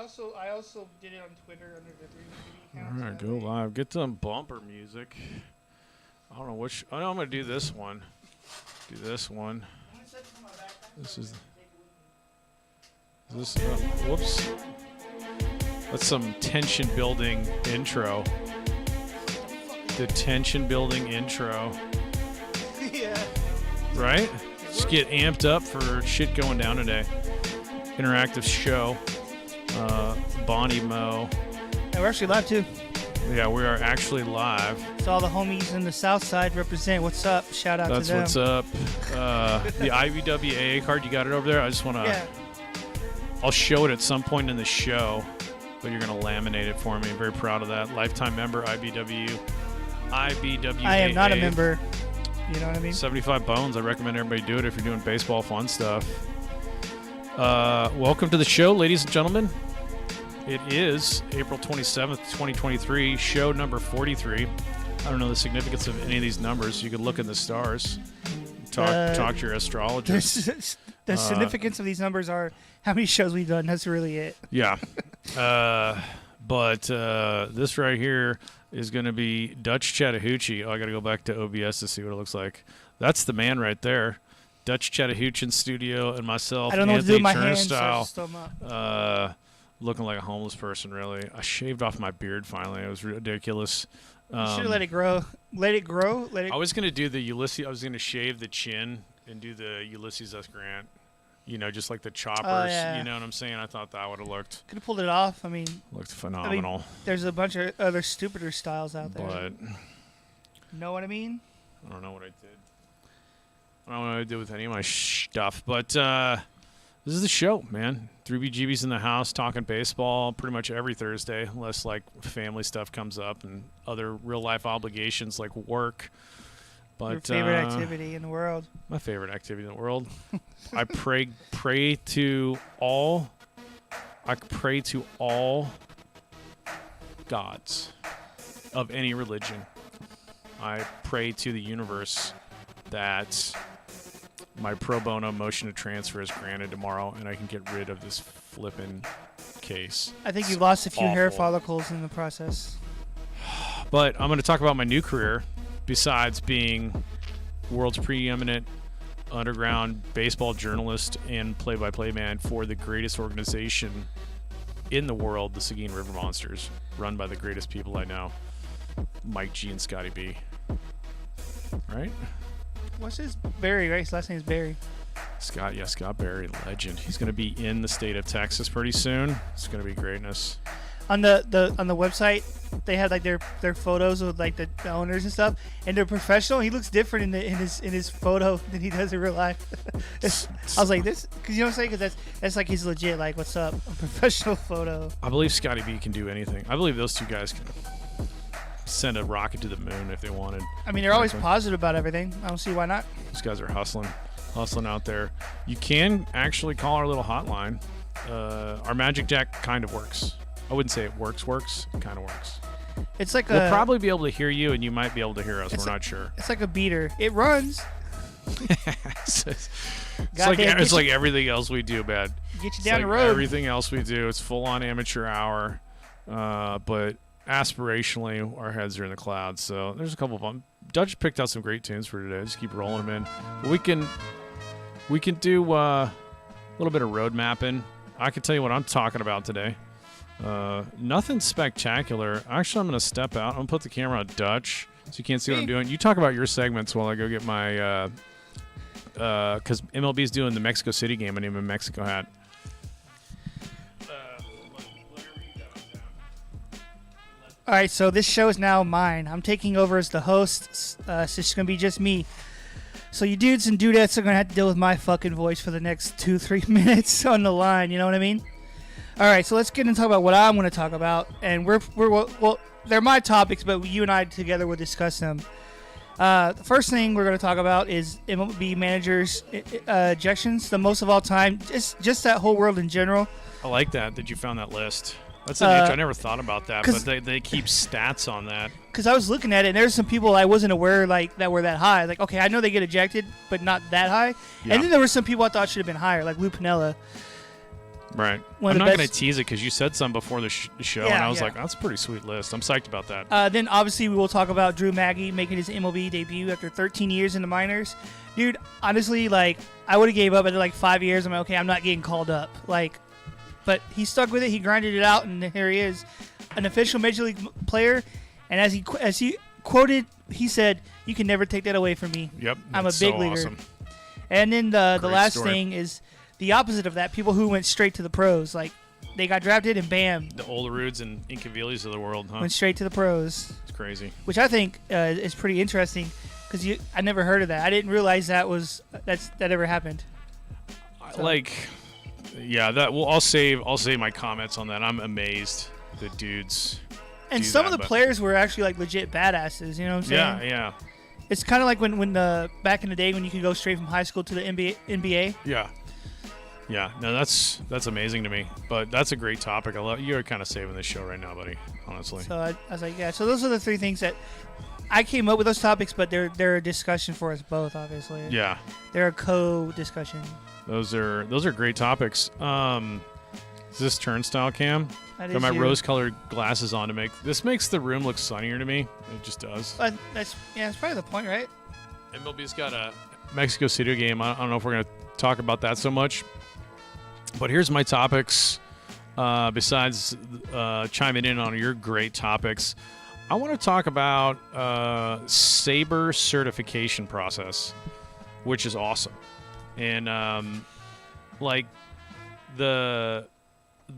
I also did it on Twitter under the 3BGB account. All right, go live. Get some bumper music. I don't know which. Oh, no, I'm going to do this one. Do this one. This is. Whoops. That's some tension building intro. The tension building intro. Yeah. Right? Just get amped up for shit going down today. Interactive show. Bonnie Mo. And we're actually live too. Yeah, we are actually live. So all the homies in the South Side represent. What's up? Shout out to them. That's what's up. The IVWAA card, you got it over there? I just want to... Yeah. I'll show it at some point in the show, but you're going to laminate it for me. I'm very proud of that. Lifetime member, IBWAA. I am not a member. You know what I mean? 75 bones. I recommend everybody do it if you're doing baseball fun stuff. Welcome to the show, ladies and gentlemen. It is April 27th, 2023, show number 43. I don't know the significance of any of these numbers. You could look in the stars, talk to your astrologist. The significance of these numbers are how many shows we've done. That's really it. Yeah. But this right here is going to be Dutch Chattahoochee. Oh, I got to go back to OBS to see what it looks like. That's the man right there. Dutch Chattahoochee in studio and myself, I don't know what to do with my hands, so I Turnstile, just throw 'em up. looking like a homeless person, really. I shaved off my beard finally. It was ridiculous. You should have let it grow. Let it grow. I was going to do the Ulysses. I was going to shave the chin and do the Ulysses S. Grant. You know, just like the choppers. Yeah. You know what I'm saying? I thought that would have looked Could have pulled it off. I mean, looked phenomenal. There's a bunch of other stupider styles out there. But know what I mean? I don't know what I did. I don't know what I did with any of my stuff. But this is the show, man. 3BGB's in the house talking baseball pretty much every Thursday, unless like family stuff comes up and other real life obligations like work. But your favorite activity in the world. My favorite activity in the world. I pray to all gods of any religion. I pray to the universe that my pro bono motion to transfer is granted tomorrow and I can get rid of this flippin' case. I think you lost a few hair awful. follicles in the process. But I'm going to talk about my new career. Besides being world's preeminent underground baseball journalist and play-by-play man for the greatest organization in the world, the Seguin River Monsters, run by the greatest people I know, Mike G and Scotty B. Right? What's his Barry? Right, his last name is Barry. Scott Barry, legend. He's going to be in the state of Texas pretty soon. It's going to be greatness. On the website, they had like their photos of like the owners and stuff, and they're professional. He looks different in his photo than he does in real life. I was like, this, because you know what I'm saying? Because that's like he's legit. Like, what's up? A professional photo. I believe Scotty B can do anything. I believe those two guys can send a rocket to the moon if they wanted. I mean, they're always positive about everything. I don't see why not. These guys are hustling out there. You can actually call our little hotline. Our Magic Jack kind of works. I wouldn't say it works. It kind of works. It's like we'll probably be able to hear you, and you might be able to hear us. We're not sure. It's like a beater. It runs. it's like everything else we do, man. Get you down the road. Everything else we do, it's full-on amateur hour. But aspirationally, our heads are in the clouds. So there's a couple of them. Dutch picked out some great tunes for today. Just keep rolling them in. We can do a little bit of road mapping. I can tell you what I'm talking about today. Nothing spectacular. Actually, I'm going to step out. I'm going to put the camera on Dutch so you can't see what I'm doing. You talk about your segments while I go get my because MLB's doing the Mexico City game. I need my Mexico hat. All right, so this show is now mine. I'm taking over as the host. It's just going to be just me. So you dudes and dudettes are going to have to deal with my fucking voice for the next 2-3 minutes on the line. You know what I mean? All right, so let's get into talk about what I'm going to talk about. And well, they're my topics, but you and I together will discuss them. The first thing we're going to talk about is MLB managers' ejections, the most of all time. Just that whole world in general. I like that you found that list. That's I never thought about that, but they keep stats on that. Because I was looking at it, and there's some people I wasn't aware like that were that high. Like, okay, I know they get ejected, but not that high. Yeah. And then there were some people I thought should have been higher, like Lou Piniella. Right. One I'm of not the going to best- tease it because you said some before the show, Yeah, and I was yeah. like, that's a pretty sweet list. I'm psyched about that. Then obviously we will talk about Drew Maggi making his MLB debut after 13 years in the minors. Dude, honestly, like, I would have gave up after like 5 years. I'm like, okay, I'm not getting called up. Like, but he stuck with it. He grinded it out, and here he is, an official major league player. And as he quoted, he said, "You can never take that away from me." Yep. I'm a that's big so leaguer. Awesome. And then the Great last story. thing is the opposite of that. People who went straight to the pros, like they got drafted and bam, The Olaruds and Incavillis of the world, huh? went straight to the pros, It's crazy. which I think is pretty interesting because I never heard of that. I didn't realize that ever happened. So- Like, yeah, that. Well, I'll save my comments on that. I'm amazed that dudes. And do some that, of the but- players were actually like legit badasses. You know what I'm saying? Yeah. It's kind of like when back in the day when you could go straight from high school to the NBA. Yeah. No, that's amazing to me. But that's a great topic. I love you're kind of saving this show right now, buddy. Honestly. So I was like, yeah. So those are the three things that I came up with those topics, but they're a discussion for us both, obviously. Yeah. They're a co-discussion. Those are great topics. Is this turnstile cam? That Got is my you. rose-colored glasses on to make this makes the room look sunnier to me. It just does. But that's probably the point, right? MLB's got a Mexico City game. I don't know if we're going to talk about that so much. But here's my topics. Besides chiming in on your great topics, I want to talk about SABR certification process, which is awesome. And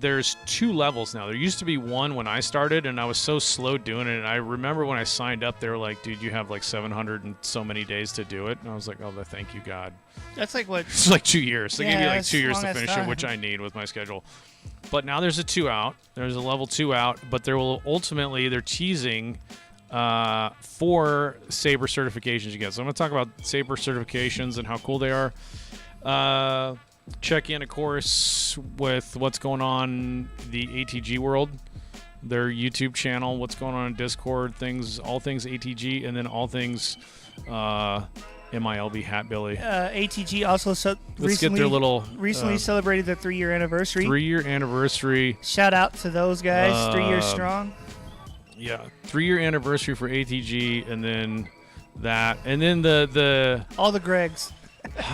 there's two levels now. There used to be one when I started, and I was so slow doing it. And I remember when I signed up, they were like, dude, you have like 700 and so many days to do it. And I was like, oh, thank you, God. That's like what. It's like 2 years. They give you like that's 2 years to long-ass finish it, time. which I need with my schedule. But now there's a 2 out. There's a level 2 out, but there will ultimately, they're teasing 4 SABR certifications you get. So I'm going to talk about SABR certifications and how cool they are. Check in, of course, with what's going on the ATG world, their YouTube channel, what's going on in Discord, all things ATG, and then all things MILB Hatbilly. ATG also Let's recently get their little celebrated their 3-year anniversary. 3-year anniversary. Shout out to those guys, 3 years strong. Yeah, 3-year anniversary for ATG, and then that, and then the All the Gregs.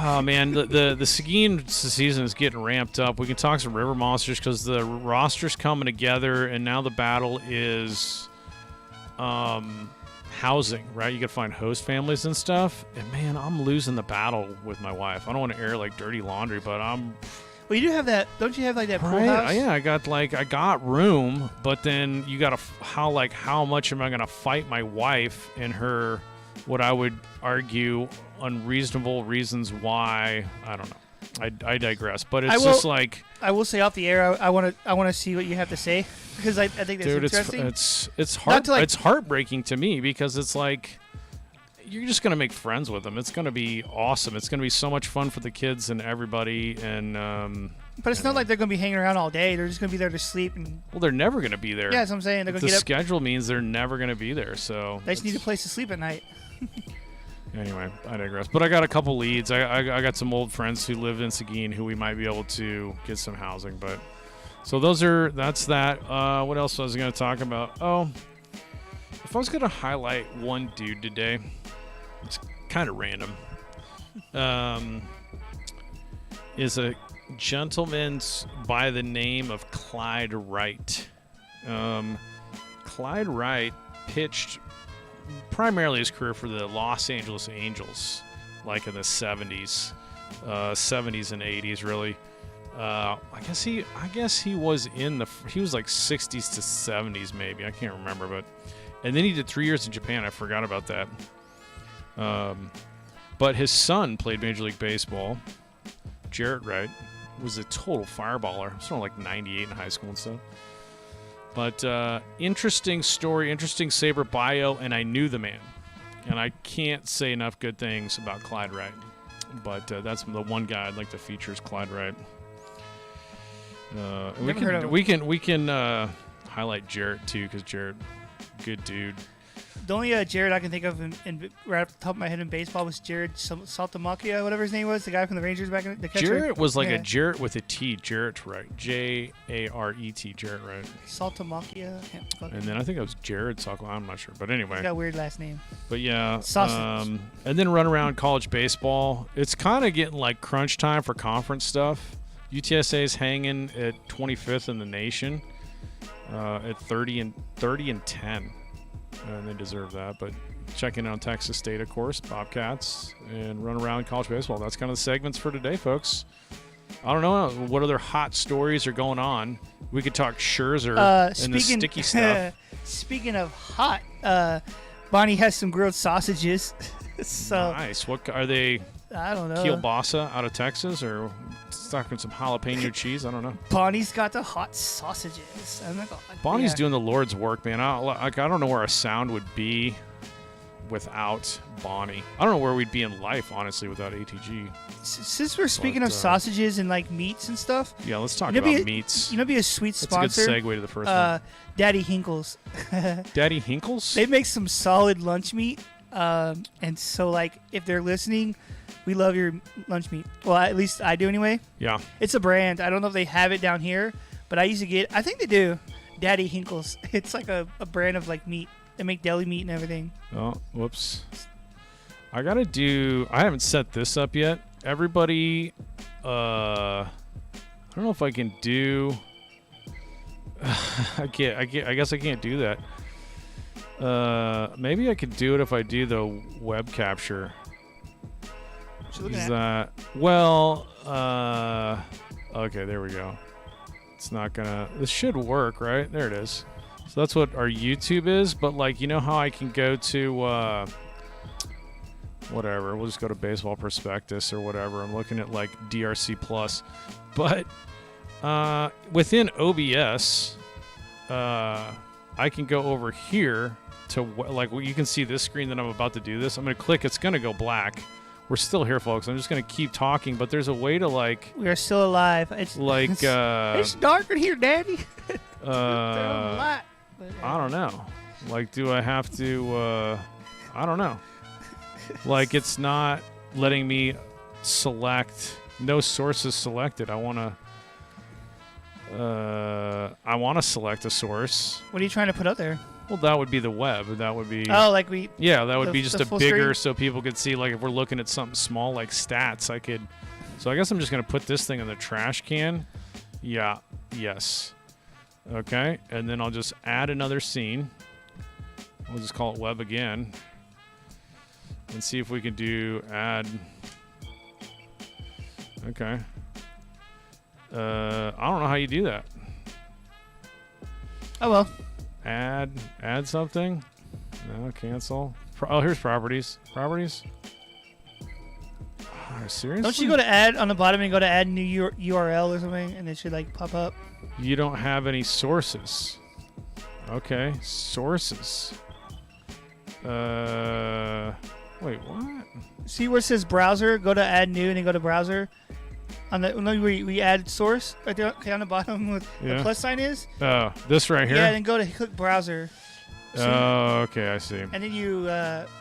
oh man, the Seguin season is getting ramped up. We can talk some River Monsters because the roster's coming together, and now the battle is housing, right? You can find host families and stuff. And man, I'm losing the battle with my wife. I don't want to air like dirty laundry, but I'm Well, you do have that. Don't you have like that pool right. house? Yeah, I got room, but then you got to how much am I going to fight my wife and her? What I would argue unreasonable reasons why. I don't know. I digress, but it's just like I will say off the air. I want to see what you have to say because I think that's dude, interesting. it's heartbreaking to me because it's like you're just gonna make friends with them. It's gonna be awesome. It's gonna be so much fun for the kids and everybody. And but it's not like they're gonna be hanging around all day. They're just gonna be there to sleep and. well, they're never gonna be there. Yeah, that's what I'm saying. They're gonna The get up. schedule means they're never gonna be there. So They just need a place to sleep at night. anyway, I digress. But I got a couple leads. I got some old friends who live in Seguin who we might be able to get some housing. But so that's that. What else was I going to talk about? Oh, if I was going to highlight one dude today, it's kind of random. Is a gentleman by the name of Clyde Wright. Clyde Wright pitched primarily his career for the Los Angeles Angels, like in the 70s and 80s, really. I guess he was he was like 60s to 70s, maybe. I can't remember, and then he did 3 years in Japan. I forgot about that. But his son played Major League Baseball. Jarrett Wright was a total fireballer. He was sort of like 98 in high school and stuff. But interesting story, interesting SABR bio, and I knew the man. And I can't say enough good things about Clyde Wright. But that's the one guy I'd like to feature is Clyde Wright. We can highlight Jarrett too, because Jarrett, good dude. The only Jared I can think of in right off the top of my head in baseball was Jared Saltamakia, whatever his name was, the guy from the Rangers back in the catcher. Jarrett was like a Jarrett with a T. Jarrett Wright. J-A-R-E-T. Jarrett Wright. Saltamakia. And then I think it was Jared Saltamakia. I'm not sure. But anyway. He's got a weird last name. But yeah. Sausage. And then run around college baseball. It's kind of getting like crunch time for conference stuff. UTSA is hanging at 25th in the nation at 30 and 10. And they deserve that. But checking out Texas State, of course, Bobcats, and run around college baseball. That's kind of the segments for today, folks. I don't know what other hot stories are going on. We could talk Scherzer and the sticky stuff. Speaking of hot, Bonnie has some grilled sausages. So nice. What are they? I don't know. Kielbasa out of Texas, or stocking some jalapeno cheese? I don't know. Bonnie's got the hot sausages. Oh my God. Bonnie's doing the Lord's work, man. I don't know where a sound would be without Bonnie. I don't know where we'd be in life, honestly, without ATG. Since we're speaking of sausages and like meats and stuff. Yeah, let's talk about meats. You know, be a sweet sponsor. That's a good segue to the first one. Daddy Hinkles. Daddy Hinkles? They make some solid lunch meat. And so, like, if they're listening, we love your lunch meat. Well, at least I do anyway. Yeah. It's a brand. I don't know if they have it down here, but I used to get, I think they do, Daddy Hinkles. It's like a brand of, like, meat. They make deli meat and everything. Oh, whoops. I haven't set this up yet. Everybody, I don't know if I can do, I guess I can't do that. Maybe I could do it if I do the web capture. Okay, there we go. It's not gonna, this should work, right? There it is. So that's what our YouTube is, but like, you know how I can go to, whatever, we'll just go to Baseball Prospectus or whatever. I'm looking at like DRC Plus, but, within OBS, I can go over here to like, you can see this screen that I'm about to do this. I'm going to click, it's going to go black. We're still here, folks. I'm just going to keep talking, but there's a way to like... We are still alive. It's like... it's dark in here, Daddy. I don't know. Like, do I have to... I don't know. Like, it's not letting me select... No sources selected. I want to select a source. What are you trying to put up there? Well, that would be the web. That would be... Oh, like we... Yeah, that would be just a bigger, screen? so people could see, like, if we're looking at something small like stats, I could... So I guess I'm just going to put this thing in the trash can. Yeah. Yes. Okay. And then I'll just add another scene. We'll just call it web again. And see if we can do add... Okay. I don't know how you do that. Oh, well. Add something. No, cancel. Oh, here's properties. Properties. Oh, seriously? Don't you go to add on the bottom and go to add new URL or something, and it should like pop up? You don't have any sources. Okay, sources. Wait, what? See where it says browser? Go to add new and then go to browser. On the we add source right there, okay, on the bottom with the plus sign is. Oh, this right here. Yeah, then go to click browser. Oh, okay, I see. And then you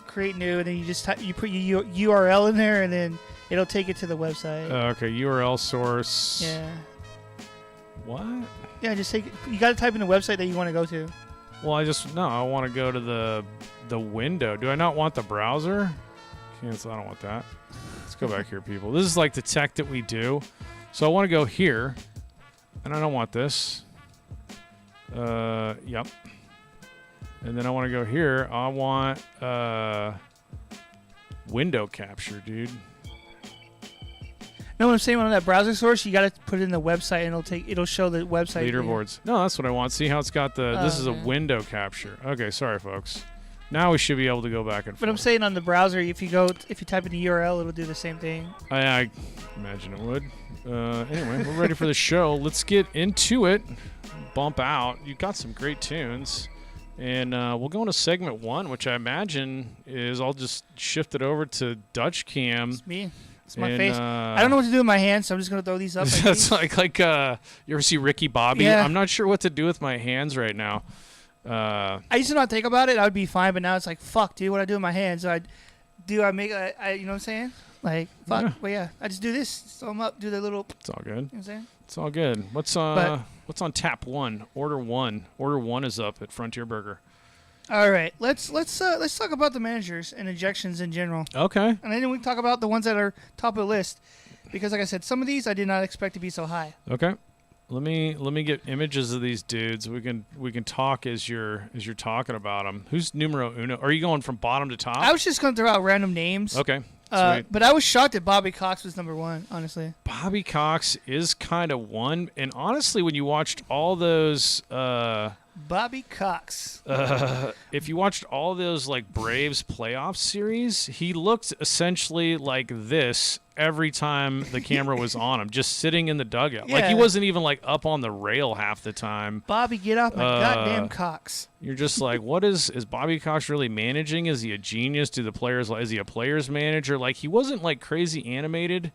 create new, and then you just you put your URL in there, and then it'll take it to the website. Okay, URL source. Yeah. What? Yeah, just take it. You got to type in the website that you want to go to. Well, I want to go to the window. Do I not want the browser? Cancel. I don't want that. Let's go back here, people. This is like the tech that we do. So I want to go here, and I don't want this. Yep. And then I want to go here. I want window capture, dude. No, what I'm saying on that browser source, you got to put it in the website, and it'll show the website. Leaderboards. No, that's what I want. See how it's got the. This is a window capture. Okay, sorry, folks. Now we should be able to go back and forth. But I'm saying on the browser, if you type in the URL, it'll do the same thing. I imagine it would. Anyway, we're ready for the show. Let's get into it. Bump out. You've got some great tunes. And we'll go into segment 1, which I imagine is I'll just shift it over to Dutch Cam. It's me. It's my face. I don't know what to do with my hands, so I'm just going to throw these up. That's like you ever see Ricky Bobby? Yeah. I'm not sure what to do with my hands right now. I used to not think about it. I would be fine, but now it's like, fuck, dude, what I do with my hands? So you know what I'm saying? Like, fuck, Yeah. but yeah, I just do this, sew them up, do the little. It's all good. You know what I'm saying? It's all good. What's on tap one? Order one. Order one is up at Frontier Burger. All right, let's talk about the managers and ejections in general, Okay. and then we can talk about the ones that are top of the list, because like I said, some of these I did not expect to be so high. Okay. Let me get images of these dudes. We can talk as you're talking about them. Who's numero uno? Are you going from bottom to top? I was just gonna throw out random names. Okay. Sweet. But I was shocked that Bobby Cox was number one, honestly. Bobby Cox is kind of one, and honestly, when you watched all those, Bobby Cox. if you watched all those like Braves playoff series, he looked essentially like this every time the camera was on him, just sitting in the dugout. Like he Yeah. wasn't even like up on the rail half the time. Bobby, get off my goddamn Cox. You're just like, what is Bobby Cox really managing? Is he a genius? Do the players, is he a player's manager? Like he wasn't like crazy animated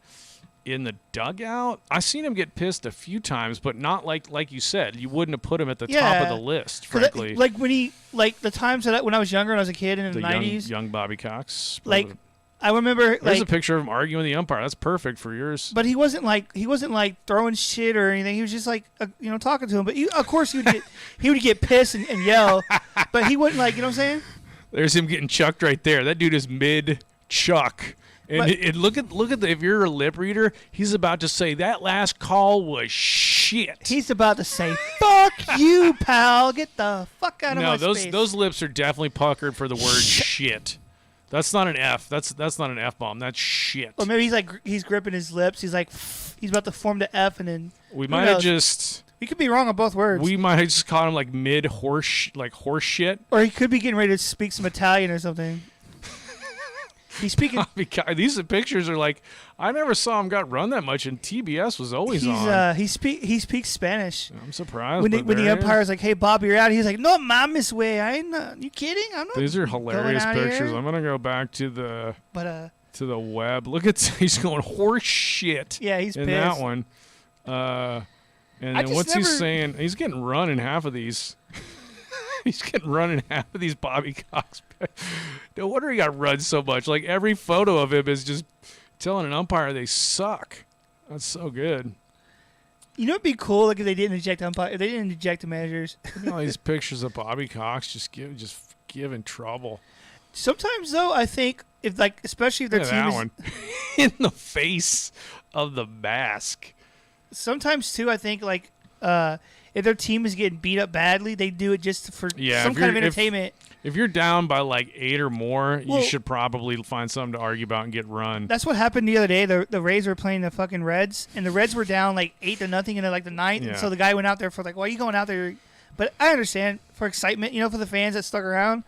in the dugout. I seen him get pissed a few times, but not like you said, you wouldn't have put him at the top of the list, frankly. Like when the times that when I was younger and I was a kid in the 90s, young Bobby Cox. like I remember There's like a picture of him arguing with the umpire. That's perfect for yours. but he wasn't like throwing shit or anything. He was just like talking to him. But of course he would get pissed and yell, but he wouldn't like, you know what I'm saying? There's him getting chucked right there. That dude is mid chuck. And look at if you're a lip reader, he's about to say that last call was shit. He's about to say, "Fuck you, pal. Get the fuck out of my No, space." those lips are definitely puckered for the word shit. That's not an F. That's not an F bomb. That's shit. Or maybe he's gripping his lips. He's like he's about to form the F, and then We might have just. We could be wrong on both words. We might have just caught him like mid horse shit. Or he could be getting ready to speak some Italian or something. He's speaking. These pictures are like, I never saw him got run that much, and TBS was always on. He speaks Spanish. I'm surprised. When the umpire's like, "Hey, Bob, you're out," he's like, "No mames, way. I ain't. You kidding? I'm not." These are hilarious pictures. Here. I'm gonna go back to the to the web. Look at he's going horse shit. Yeah, he's in pissed. that one. And then what's he saying? He's getting run in half of these. He's getting run in half of these Bobby Cox. No wonder he got run so much. Like every photo of him is just telling an umpire they suck. That's so good. You know, it'd be cool like if they didn't eject umpire. If they didn't eject the managers. Look at all these pictures of Bobby Cox just giving trouble. Sometimes though, I think if especially if their team is one. In the face of the mask. Sometimes too, I think if their team is getting beat up badly, they do it just for some kind of entertainment. If you're down by like 8 or more, you should probably find something to argue about and get run. That's what happened the other day. The Rays were playing the fucking Reds, and the Reds were down like 8-0 in the ninth. Yeah. And so the guy went out there for like, "Why are you going out there?" But I understand for excitement, for the fans that stuck around.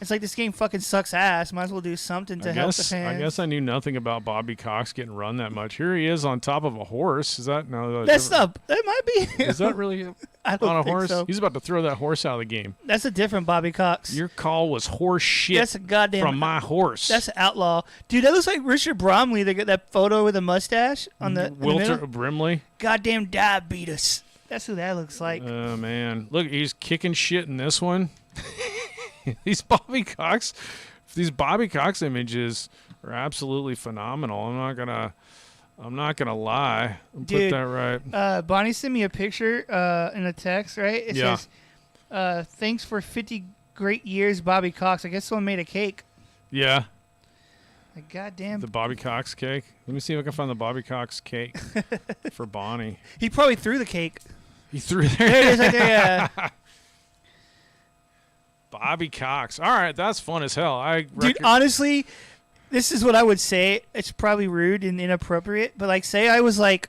It's like this game fucking sucks ass. Might as well do something to help the fans. I guess I knew nothing about Bobby Cox getting run that much. Here he is on top of a horse. Is that no? That's not. That might be. Is that really I don't on a think horse? so. He's about to throw that horse out of the game. That's a different Bobby Cox. Your call was horse shit. That's a goddamn from my horse. That's an outlaw, dude. That looks like Richard Bromley. They got that photo with a mustache on the Wilter Brimley. Goddamn diabetes. That's who that looks like. Oh man, look, he's kicking shit in this one. These Bobby Cox images are absolutely phenomenal. I'm not gonna lie. Dude, put that right. Bonnie sent me a picture in a text. Right? It says, "Thanks for 50 great years, Bobby Cox." I guess someone made a cake. Yeah. Like goddamn. The Bobby Cox cake. Let me see if I can find the Bobby Cox cake for Bonnie. He probably threw the cake. He threw there. There it is, right there. Yeah. Bobby Cox. All right, that's fun as hell. Dude, honestly, this is what I would say. It's probably rude and inappropriate, but like, say I was like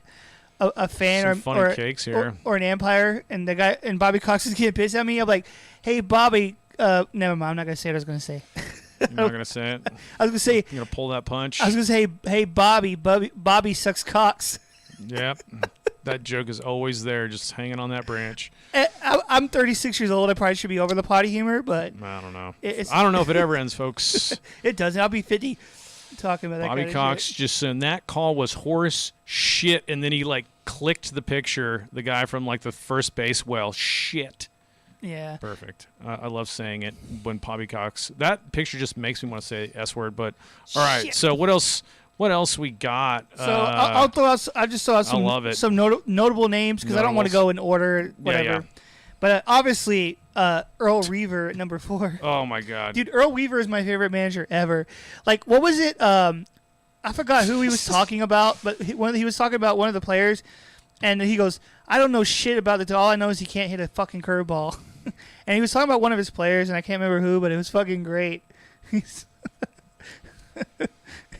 a fan funny cakes here. Or an umpire, and the guy and Bobby Cox is getting pissed at me. I'm like, "Hey, Bobby." Never mind. I'm not gonna say what I was gonna say. You're not gonna say it. I was gonna say. You're gonna pull that punch. I was gonna say, "Hey, Bobby sucks cocks." Yep. That joke is always there, just hanging on that branch. I'm 36 years old. I probably should be over the potty humor, but I don't know. I don't know if it ever ends, folks. It doesn't. I'll be 50 talking about that. Bobby Cox just saying that call was horse shit, and then he like clicked the picture, the guy from like the first base. Well, shit. Yeah. Perfect. I love saying it when poppycocks. That picture just makes me want to say S word. But all right. Shit. So what else? What else we got? So I'll throw out. I just throw out I love it. some notable names because I don't want to go in order. Whatever. Yeah. But obviously, Earl Weaver at number 4. Oh my God, Dude, Earl Weaver is my favorite manager ever. Like, what was it? I forgot who he was talking about, but he was talking about one of the players, and he goes, "I don't know shit about it. All I know is he can't hit a fucking curveball." And he was talking about one of his players, and I can't remember who, but it was fucking great.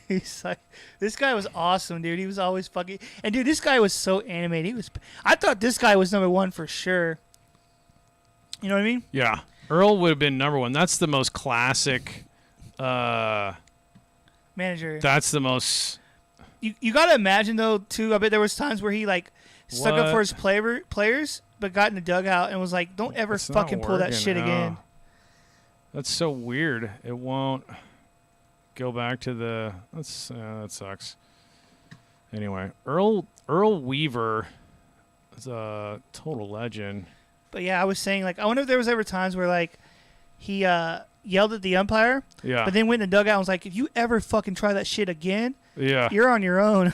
He's like, this guy was awesome, dude. He was always fucking, and dude, this guy was so animated. I thought this guy was number 1 for sure. You know what I mean? Yeah, Earl would have been number 1. That's the most classic. Manager. That's the most. You gotta imagine though too. I bet there was times where he like stuck up for his players, but got in the dugout and was like, "Don't ever It's not fucking pull that working. shit again." That's so weird. It won't go back to the. That sucks. Anyway, Earl Weaver is a total legend. But yeah, I was saying like I wonder if there was ever times where like he yelled at the umpire, Yeah. but then went in the dugout and was like, "If you ever fucking try that shit again, Yeah. you're on your own."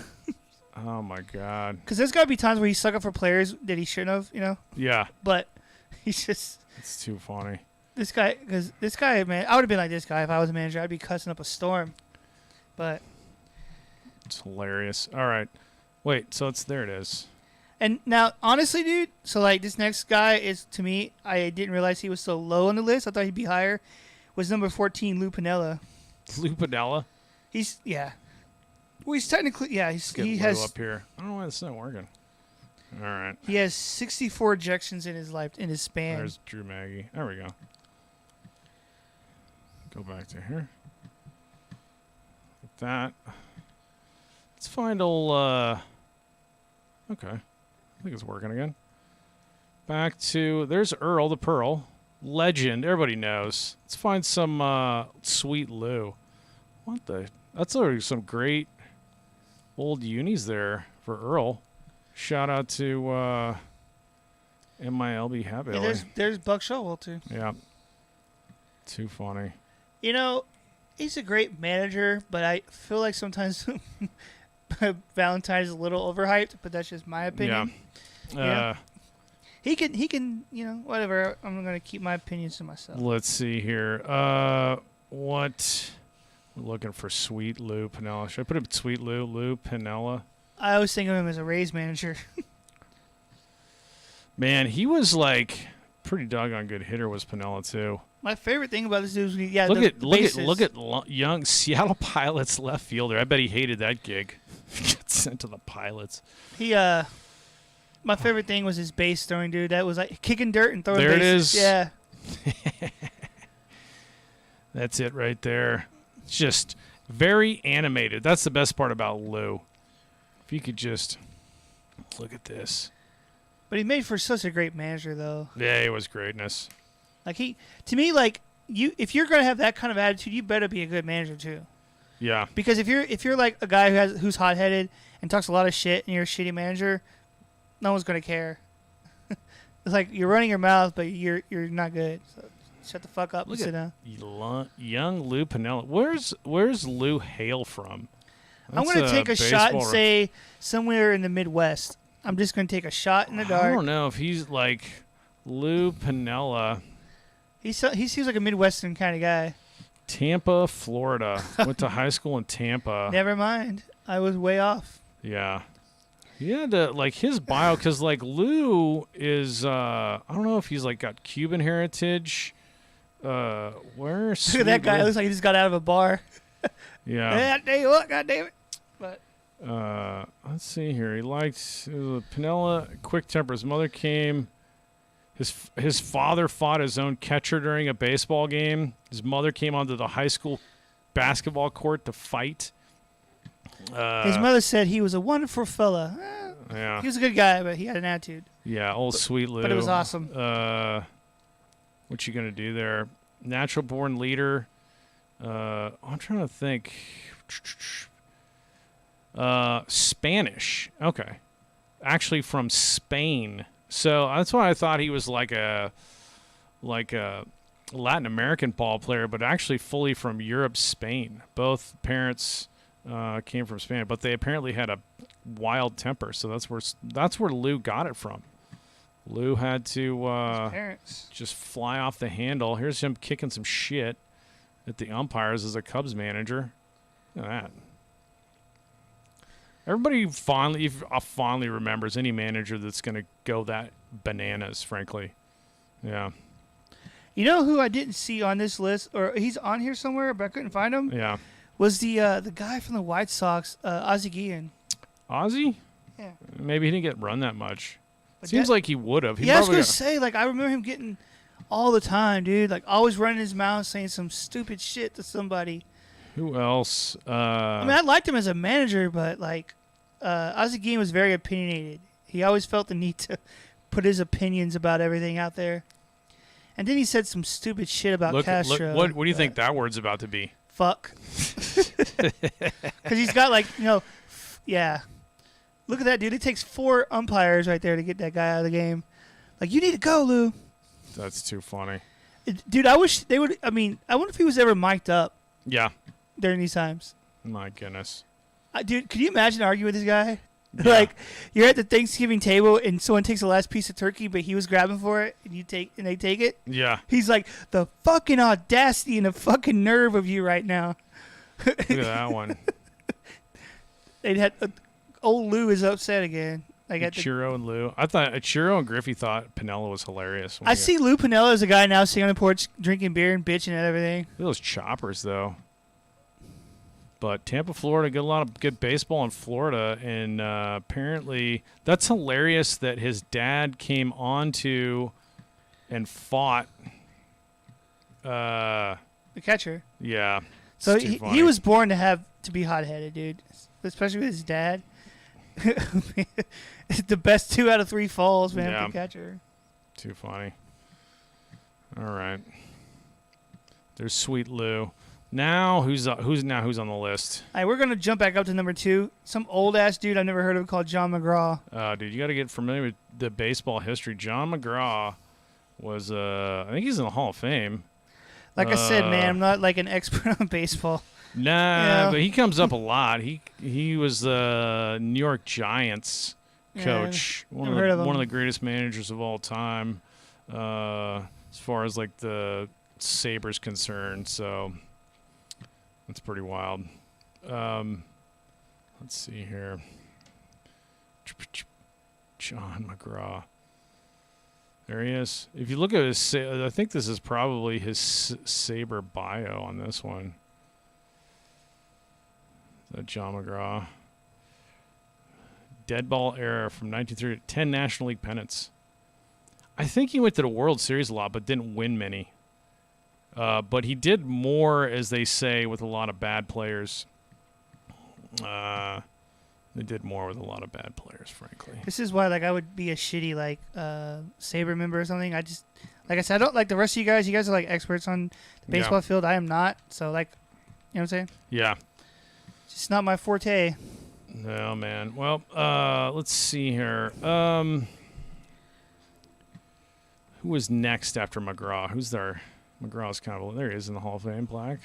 Oh my God. Because there's gotta be times where he stuck up for players that he shouldn't have, you know. Yeah. But he's just It's too funny. this guy, man, I would have been like this guy if I was a manager. I'd be cussing up a storm. But It's hilarious. All right. Wait. So there it is. and now, honestly, dude, so like this next guy is to me, I didn't realize he was so low on the list. I thought he'd be higher. Was number 14, Lou Piniella. Lou Piniella. He's Well, he's technically Let's get he Lou has up here. I don't know why this isn't working. All right. he has 64 ejections in his span. There's Drew Maggie. There we go. Go back to here. Like that. Let's find old. Okay. I think it's working again. Back to there's Earl the Pearl. Legend. Everybody knows. Let's find some sweet Lou. What the? That's already some great old unis there for Earl. Shout out to MILB Happy. Yeah, there's Buck Showell too. Yeah. Too funny. You know, he's a great manager, but I feel like sometimes Valentine is a little overhyped. But that's just my opinion. Yeah. He can, you know, whatever. I'm gonna keep my opinions to myself. Let's see here. What? We're looking for Sweet Lou Piniella. Should I put it Sweet Lou Piniella? I always think of him as a Rays manager. Man, he was like pretty doggone good hitter. Was Piniella too? My favorite thing about this dude is Look at young Seattle Pilots left fielder. I bet he hated that gig. Got sent to the Pilots. He my favorite thing was his base throwing, dude. That was like kicking dirt and throwing There bases. it is. Yeah. That's it right there. It's just very animated. That's the best part about Lou. If you could just look at this. But he made for such a great manager, though. Yeah, it was greatness. Like to me, like if you're gonna have that kind of attitude, you better be a good manager too. Yeah. Because if you're like a guy who's hot headed and talks a lot of shit, and you're a shitty manager, no one's gonna care. It's like you're running your mouth, but you're not good. So shut the fuck up and sit down. Young Lou Piniella. Where's Lou hail from? I'm going to take a shot and say somewhere in the Midwest. I'm just going to take a shot in the dark. I don't know if he's like Lou Piniella. He seems like a Midwestern kind of guy. Tampa, Florida. Went to high school in Tampa. Never mind. I was way off. Yeah. He had to, like, his bio, because, like, Lou is, I don't know if he's, like, got Cuban heritage. Where's Look at that guy. It looks like he just got out of a bar. Yeah. God damn it. But let's see here. He liked Piniella, quick temper. His mother came. His father fought his own catcher during a baseball game. His mother came onto the high school basketball court to fight. His mother said he was a wonderful fella. Yeah. He was a good guy, but he had an attitude. Yeah, old sweet Lou. But it was awesome. What you gonna do there? Natural born leader. I'm trying to think. Spanish. Okay. Actually from Spain. So that's why I thought he was like a like a Latin American ball player, but actually fully from Europe, Spain. Both parents came from Spain, but they apparently had a wild temper. So that's where Lou got it from. Lou had to parents just fly off the handle. Here's him kicking some shit at the umpires as a Cubs manager. Look at that. Everybody fondly remembers any manager that's going to go that bananas, frankly. Yeah. You know who I didn't see on this list, or he's on here somewhere, but I couldn't find him? Yeah. Was the guy from the White Sox, Ozzie Guillen. Ozzie? Yeah. Maybe he didn't get run that much. But Seems like he would have. Yeah, I was going to say, like, I remember him getting all the time, dude. Like, always running his mouth, saying some stupid shit to somebody. Who else? I mean, I liked him as a manager, but, like, Ozzie Guillen was very opinionated. He always felt the need to put his opinions about everything out there. And then he said some stupid shit about Castro. What do you think that word's about to be? Fuck. Because he's got, like, yeah. Look at that, dude. It takes 4 umpires right there to get that guy out of the game. Like, you need to go, Lou. That's too funny. Dude, I wish they would. I mean, I wonder if he was ever mic'd up. Yeah. During these times. My goodness. Dude, could you imagine arguing with this guy? Yeah. Like, you're at the Thanksgiving table and someone takes the last piece of turkey, but he was grabbing for it, and they take it. Yeah. He's like, the fucking audacity and the fucking nerve of you right now. Look at that one. They'd had old Lou is upset again. Like Churro and Lou. I thought Churro and Griffey thought Pinella was hilarious. I see Lou Pinella as a guy now sitting on the porch drinking beer and bitching at everything. Look at those choppers, though. But Tampa, Florida, get a lot of good baseball in Florida, and apparently that's hilarious that his dad came on to and fought. The catcher. Yeah. So he was born to be hot-headed, dude, especially with his dad. The best 2 out of 3 falls, man, yeah. with the catcher. Too funny. All right. There's Sweet Lou. Now who's on the list? All right, we're gonna jump back up to number 2. Some old ass dude I've never heard of called John McGraw. Dude, you got to get familiar with the baseball history. John McGraw was I think he's in the Hall of Fame. Like I said, man, I'm not like an expert on baseball. Nah, but he comes up a lot. He was the New York Giants coach, one of the greatest managers of all time, as far as like the Sabres concerned. So that's pretty wild. Let's see here. John McGraw. There he is. If you look at his, I think this is probably his Sabre bio on this one. John McGraw. Dead ball era from 1930. 10 National League pennants. I think he went to the World Series a lot, but didn't win many. But he did more, as they say, with a lot of bad players. They did more with a lot of bad players, frankly. This is why, like, I would be a shitty, like, Sabre member or something. I just, like I said, I don't like the rest of you guys. You guys are, like, experts on the baseball field. I am not. So, like, you know what I'm saying? Yeah. It's just not my forte. No, man. Well, let's see here. Who was next after McGraw? Who's there? McGraw's kind of... There he is in the Hall of Fame plaque.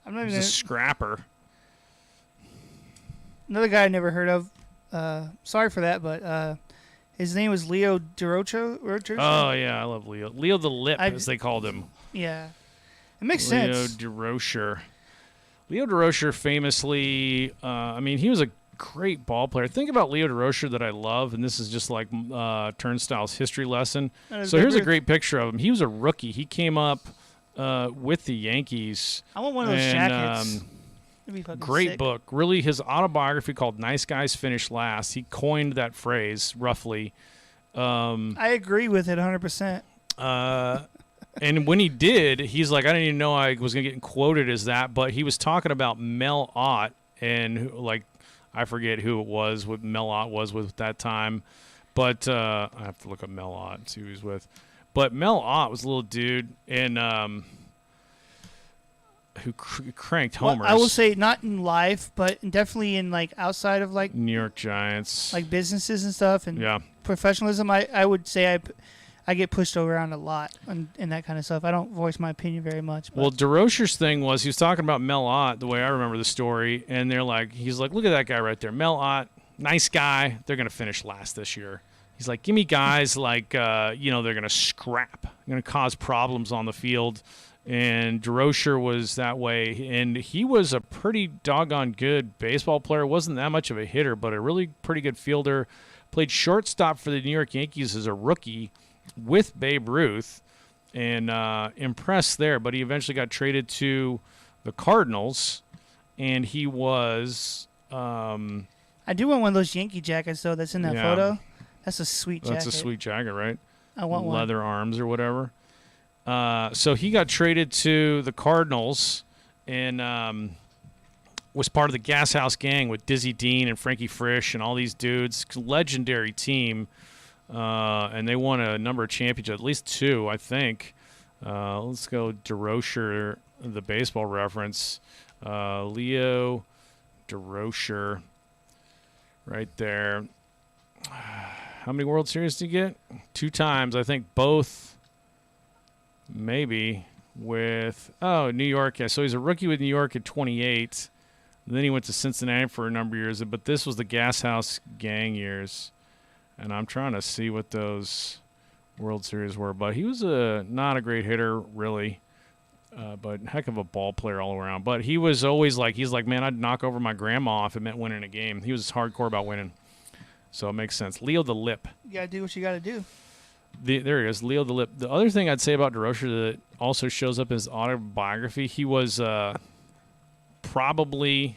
I'm not even... He's a scrapper. Another guy I never heard of. Sorry for that, but his name was Leo DeRocha. Oh, yeah, I love Leo. Leo the Lip, as they called him. Yeah. It makes sense. Leo DeRocher famously, I mean, he was a great ball player. Think about Leo DeRocher that I love, and this is just like Turnstile's history lesson. So here's a great picture of him. He was a rookie. He came up with the Yankees. I want one of those jackets. Great sick. book. Really, his autobiography called Nice Guys Finish Last. He coined that phrase, roughly. I agree with it 100%. And when he did, he's like, I didn't even know I was going to get quoted as that, but he was talking about Mel Ott, and, like, I forget who it was, what Mel Ott was with that time. But I have to look up Mel Ott and see who he was with. But Mel Ott was a little dude, and who cranked homers. Well, I will say not in life, but definitely in like outside of like New York Giants, like businesses and stuff, and yeah, professionalism. I would say I get pushed around a lot and that kind of stuff. I don't voice my opinion very much. But. Well, DeRocher's thing was he was talking about Mel Ott, the way I remember the story, and he's like, look at that guy right there, Mel Ott, nice guy. They're gonna finish last this year. He's like, give me guys like they're gonna scrap, gonna cause problems on the field. And DeRocher was that way, and he was a pretty doggone good baseball player. Wasn't that much of a hitter, but a really pretty good fielder. Played shortstop for the New York Yankees as a rookie with Babe Ruth, and impressed there. But he eventually got traded to the Cardinals, and he was. I do want one of those Yankee jackets though. That's in that photo. That's a sweet jacket. That's a sweet jacket, right? I want one. Leather arms or whatever. So he got traded to the Cardinals and was part of the Gas House Gang with Dizzy Dean and Frankie Frisch and all these dudes. Legendary team. And they won a number of championships, at least 2, I think. Let's go DeRocher, the baseball reference. Leo DeRocher right there. How many World Series did he get? 2 times. I think both. Maybe with New York. Yeah, so he's a rookie with New York at 28. And then he went to Cincinnati for a number of years. But this was the Gas House Gang years, and I'm trying to see what those World Series were. But he was not a great hitter, really, but heck of a ball player all around. But he was always he's like, man, I'd knock over my grandma if it meant winning a game. He was hardcore about winning, so it makes sense. Leo the Lip. You gotta do what you gotta do. There he is, Leo the Lip. The other thing I'd say about DeRocher that also shows up in his autobiography, he was not probably,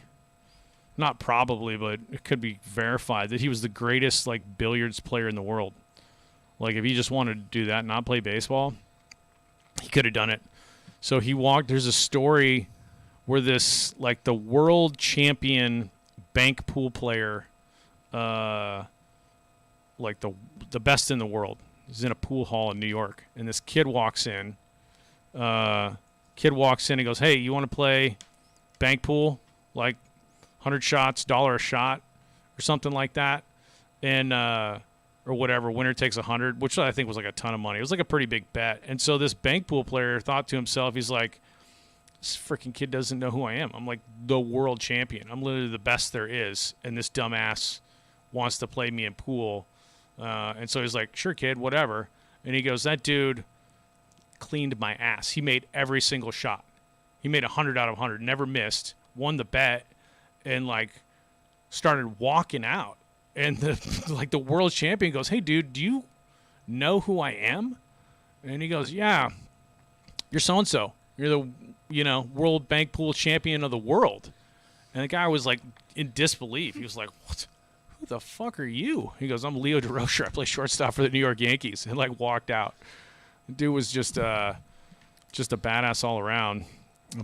but it could be verified that he was the greatest billiards player in the world. If he just wanted to do that and not play baseball, he could have done it. So he walked. There's a story where this the world champion bank pool player, the best in the world. He's in a pool hall in New York, and this kid walks in. And goes, hey, you want to play bank pool? 100 shots, $1 a shot, or something like that. And, or whatever, winner takes 100, which I think was a ton of money. It was a pretty big bet. And so this bank pool player thought to himself, he's like, this freaking kid doesn't know who I am. I'm the world champion. I'm literally the best there is. And this dumbass wants to play me in pool. And so he's like, sure, kid, whatever. And he goes, that dude cleaned my ass. He made every single shot. He made 100 out of 100, never missed, won the bet, and started walking out. And the world champion goes, hey, dude, do you know who I am? And he goes, yeah, you're so-and-so. You're the, world bank pool champion of the world. And the guy was in disbelief. He was like, what? Who the fuck are you? He goes, I'm Leo DeRocher. I play shortstop for the New York Yankees. And walked out. The dude was just a badass all around,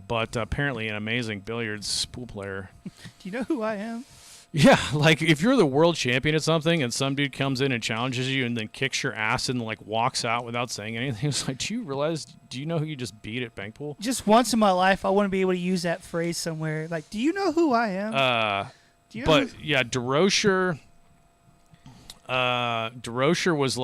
but apparently an amazing billiards pool player. Do you know who I am? Yeah, if you're the world champion at something and some dude comes in and challenges you and then kicks your ass and walks out without saying anything, it's do you know who you just beat at bank pool? Just once in my life, I want to be able to use that phrase somewhere. Do you know who I am? Yeah, DeRocher. DeRocher was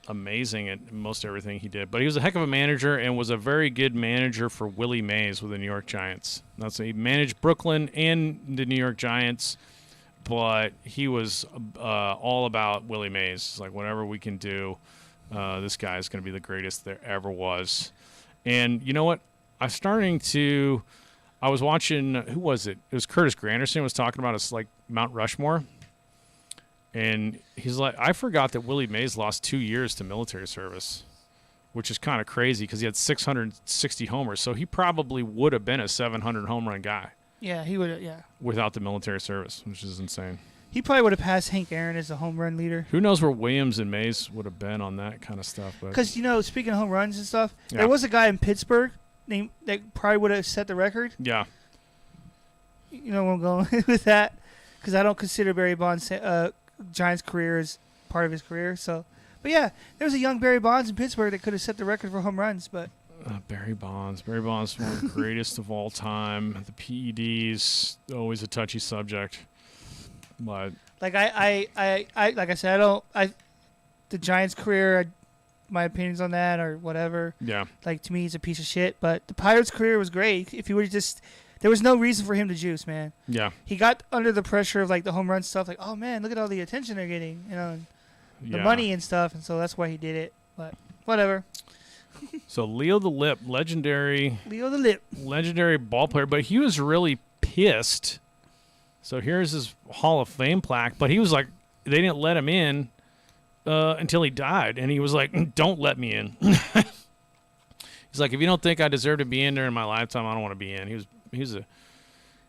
amazing at most everything he did, but he was a heck of a manager and was a very good manager for Willie Mays with the New York Giants. He managed Brooklyn and the New York Giants, but he was all about Willie Mays. Whatever we can do, this guy is going to be the greatest there ever was. And you know what? I was watching, who was it? It was Curtis Granderson was talking about us Mount Rushmore. And he's like, I forgot that Willie Mays lost 2 years to military service, which is kind of crazy because he had 660 homers. So he probably would have been a 700 home run guy. Yeah, he would have, yeah. Without the military service, which is insane. He probably would have passed Hank Aaron as a home run leader. Who knows where Williams and Mays would have been on that kind of stuff. Because, speaking of home runs and stuff, there was a guy in Pittsburgh that probably would have set the record. Yeah. You know where I'm going with that? Because I don't consider Barry Bonds' Giants' career as part of his career. So, but yeah, there was a young Barry Bonds in Pittsburgh that could have set the record for home runs. But Barry Bonds, one of the greatest of all time. The PEDs, always a touchy subject. But like I said, the Giants' career, my opinions on that or whatever. Yeah. Like, to me, he's a piece of shit. But the Pirates' career was great. If he would have just... There was no reason for him to juice, man. Yeah. He got under the pressure of, like, the home run stuff. Like, oh, man, look at all the attention they're getting. You know, and the money and stuff. And so that's why he did it. But whatever. So Leo the Lip, legendary ball player. But he was really pissed. So here's his Hall of Fame plaque. But he was like, they didn't let him in until he died. And he was like, don't let me in. He's like, if you don't think I deserve to be in there in my lifetime, I don't want to be in. He's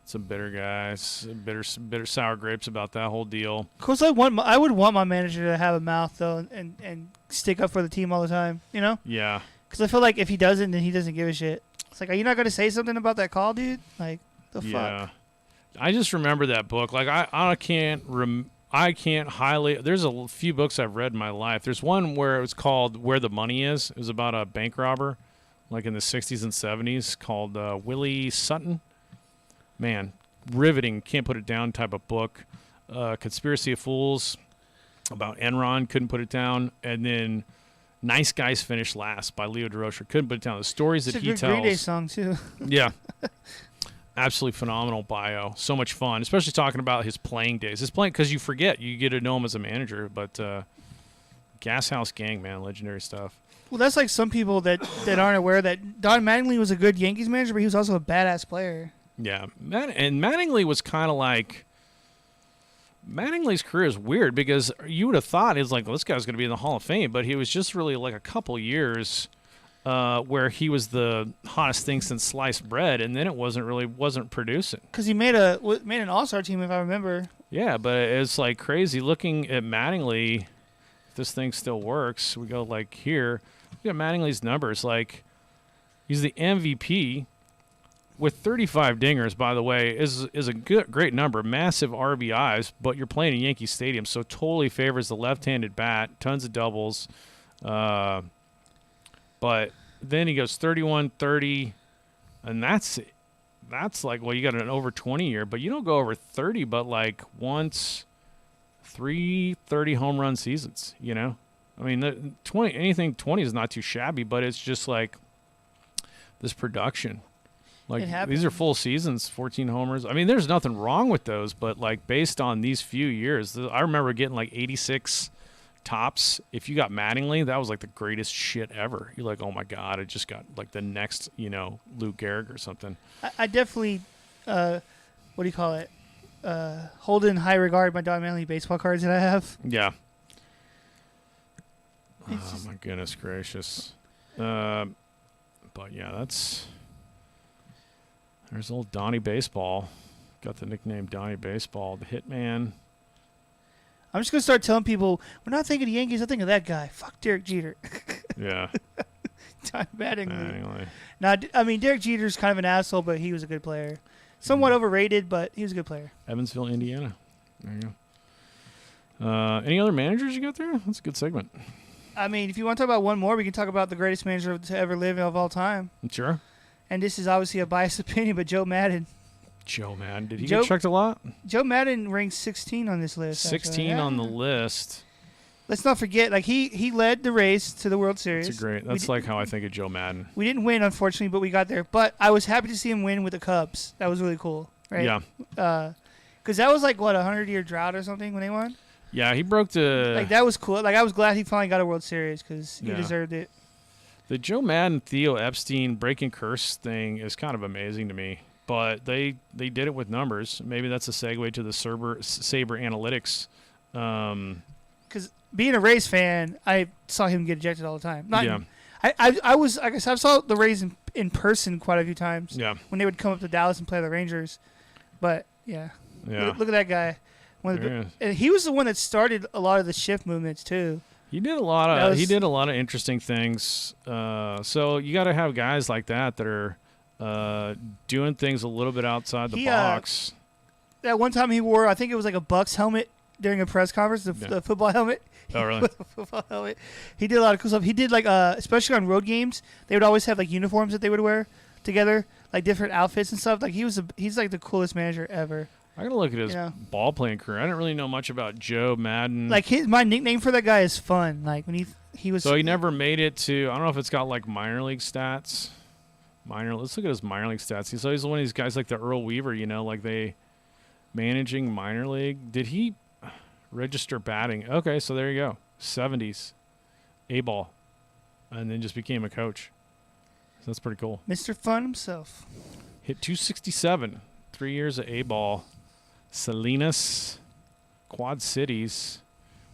some bitter guys, bitter sour grapes about that whole deal. Of course, I would want my manager to have a mouth though, and stick up for the team all the time. You know? Yeah. Because I feel like if he doesn't, then he doesn't give a shit. It's like, are you not going to say something about that call, dude? Like, the fuck? I just remember that book. Like, I can't highly. There's a few books I've read in my life. There's one where it was called Where the Money Is. It was about a bank robber, like in the 60s and 70s, called Willie Sutton. Man, riveting, can't put it down type of book. Conspiracy of Fools, about Enron, couldn't put it down. And then Nice Guys Finish Last by Leo DeRocher, couldn't put it down. The stories that he tells. It's a good Green Day song, too. Yeah. Absolutely phenomenal bio. So much fun, especially talking about his playing days. His playing, because you forget, you get to know him as a manager. But Gas House Gang, man, legendary stuff. Well, that's like some people that aren't aware that Don Mattingly was a good Yankees manager, but he was also a badass player. Yeah, and Mattingly was kind of like, Mattingly's career is weird because you would have thought it's like, well, this guy's going to be in the Hall of Fame, but he was just really like a couple years where he was the hottest thing since sliced bread, and then it wasn't producing. Because he made an All-Star team, if I remember. Yeah, but it's like crazy looking at Mattingly. If this thing still works, we go like here. Look at Mattingly's numbers. Like, he's the MVP. With 35 dingers, by the way, is a great number. Massive RBIs, but you're playing in Yankee Stadium, so totally favors the left-handed bat. Tons of doubles. But then he goes 31-30, and that's like, well, you got an over 20 year, but you don't go over 30, but like once 3 30 home run seasons, you know? I mean, anything 20 is not too shabby, but it's just like this production. Like, these are full seasons, 14 homers. I mean, there's nothing wrong with those, but, like, based on these few years, I remember getting, like, 86 tops. If you got Mattingly, that was, like, the greatest shit ever. You're like, oh, my God, I just got, like, the next, Lou Gehrig or something. I definitely, what do you call it, hold in high regard my Don Mattingly baseball cards that I have. Yeah. Oh, my goodness gracious. But, yeah, there's old Donnie Baseball. Got the nickname Donnie Baseball, the Hitman. I'm just going to start telling people, we're not thinking of the Yankees, I think of that guy. Fuck Derek Jeter. Yeah. Don Mattingly. Now, I mean, Derek Jeter's kind of an asshole, but he was a good player. Somewhat overrated, but he was a good player. Evansville, Indiana. There you go. Any other managers you got there? That's a good segment. I mean, if you want to talk about one more, we can talk about the greatest manager to ever live of all time. Sure. And this is obviously a biased opinion, but Joe Madden. Joe Madden. Did he get checked a lot? Joe Madden ranks 16 on this list. 16 on the list. Let's not forget, like, he led the race to the World Series. That's like how I think of Joe Madden. We didn't win, unfortunately, but we got there. But I was happy to see him win with the Cubs. That was really cool, right? Yeah. Because that was like, what, a 100-year drought or something when they won? Yeah, he broke the... Like, that was cool. Like, I was glad he finally got a World Series because he deserved it. The Joe Madden, Theo Epstein breaking curse thing is kind of amazing to me, but they did it with numbers. Maybe that's a segue to the SABR analytics. Because being a Rays fan, I saw him get ejected all the time. I saw the Rays in person quite a few times. Yeah. When they would come up to Dallas and play the Rangers, but yeah. Look at that guy. And he was the one that started a lot of the shift movements too. He did a lot of interesting things. So you got to have guys like that are doing things a little bit outside the box. That one time he wore, I think it was like a Bucks helmet during a press conference, the football helmet. Oh, really? With a football helmet. He did a lot of cool stuff. He did like, especially on road games, they would always have like uniforms that they would wear together, like different outfits and stuff. Like he's like the coolest manager ever. I gotta look at his Yeah. ball playing career. I didn't really know much about Joe Madden. Like my nickname for that guy is Fun. Like when he was. So he never made it to. I don't know if it's got like minor league stats. Let's look at his minor league stats. He's always one of these guys like the Earl Weaver. Like they managing minor league. Did he register batting? Okay, so there you go. 70s, A-ball, and then just became a coach. So that's pretty cool. Mr. Fun himself. Hit 267, 3 years of A-ball. Salinas, Quad Cities.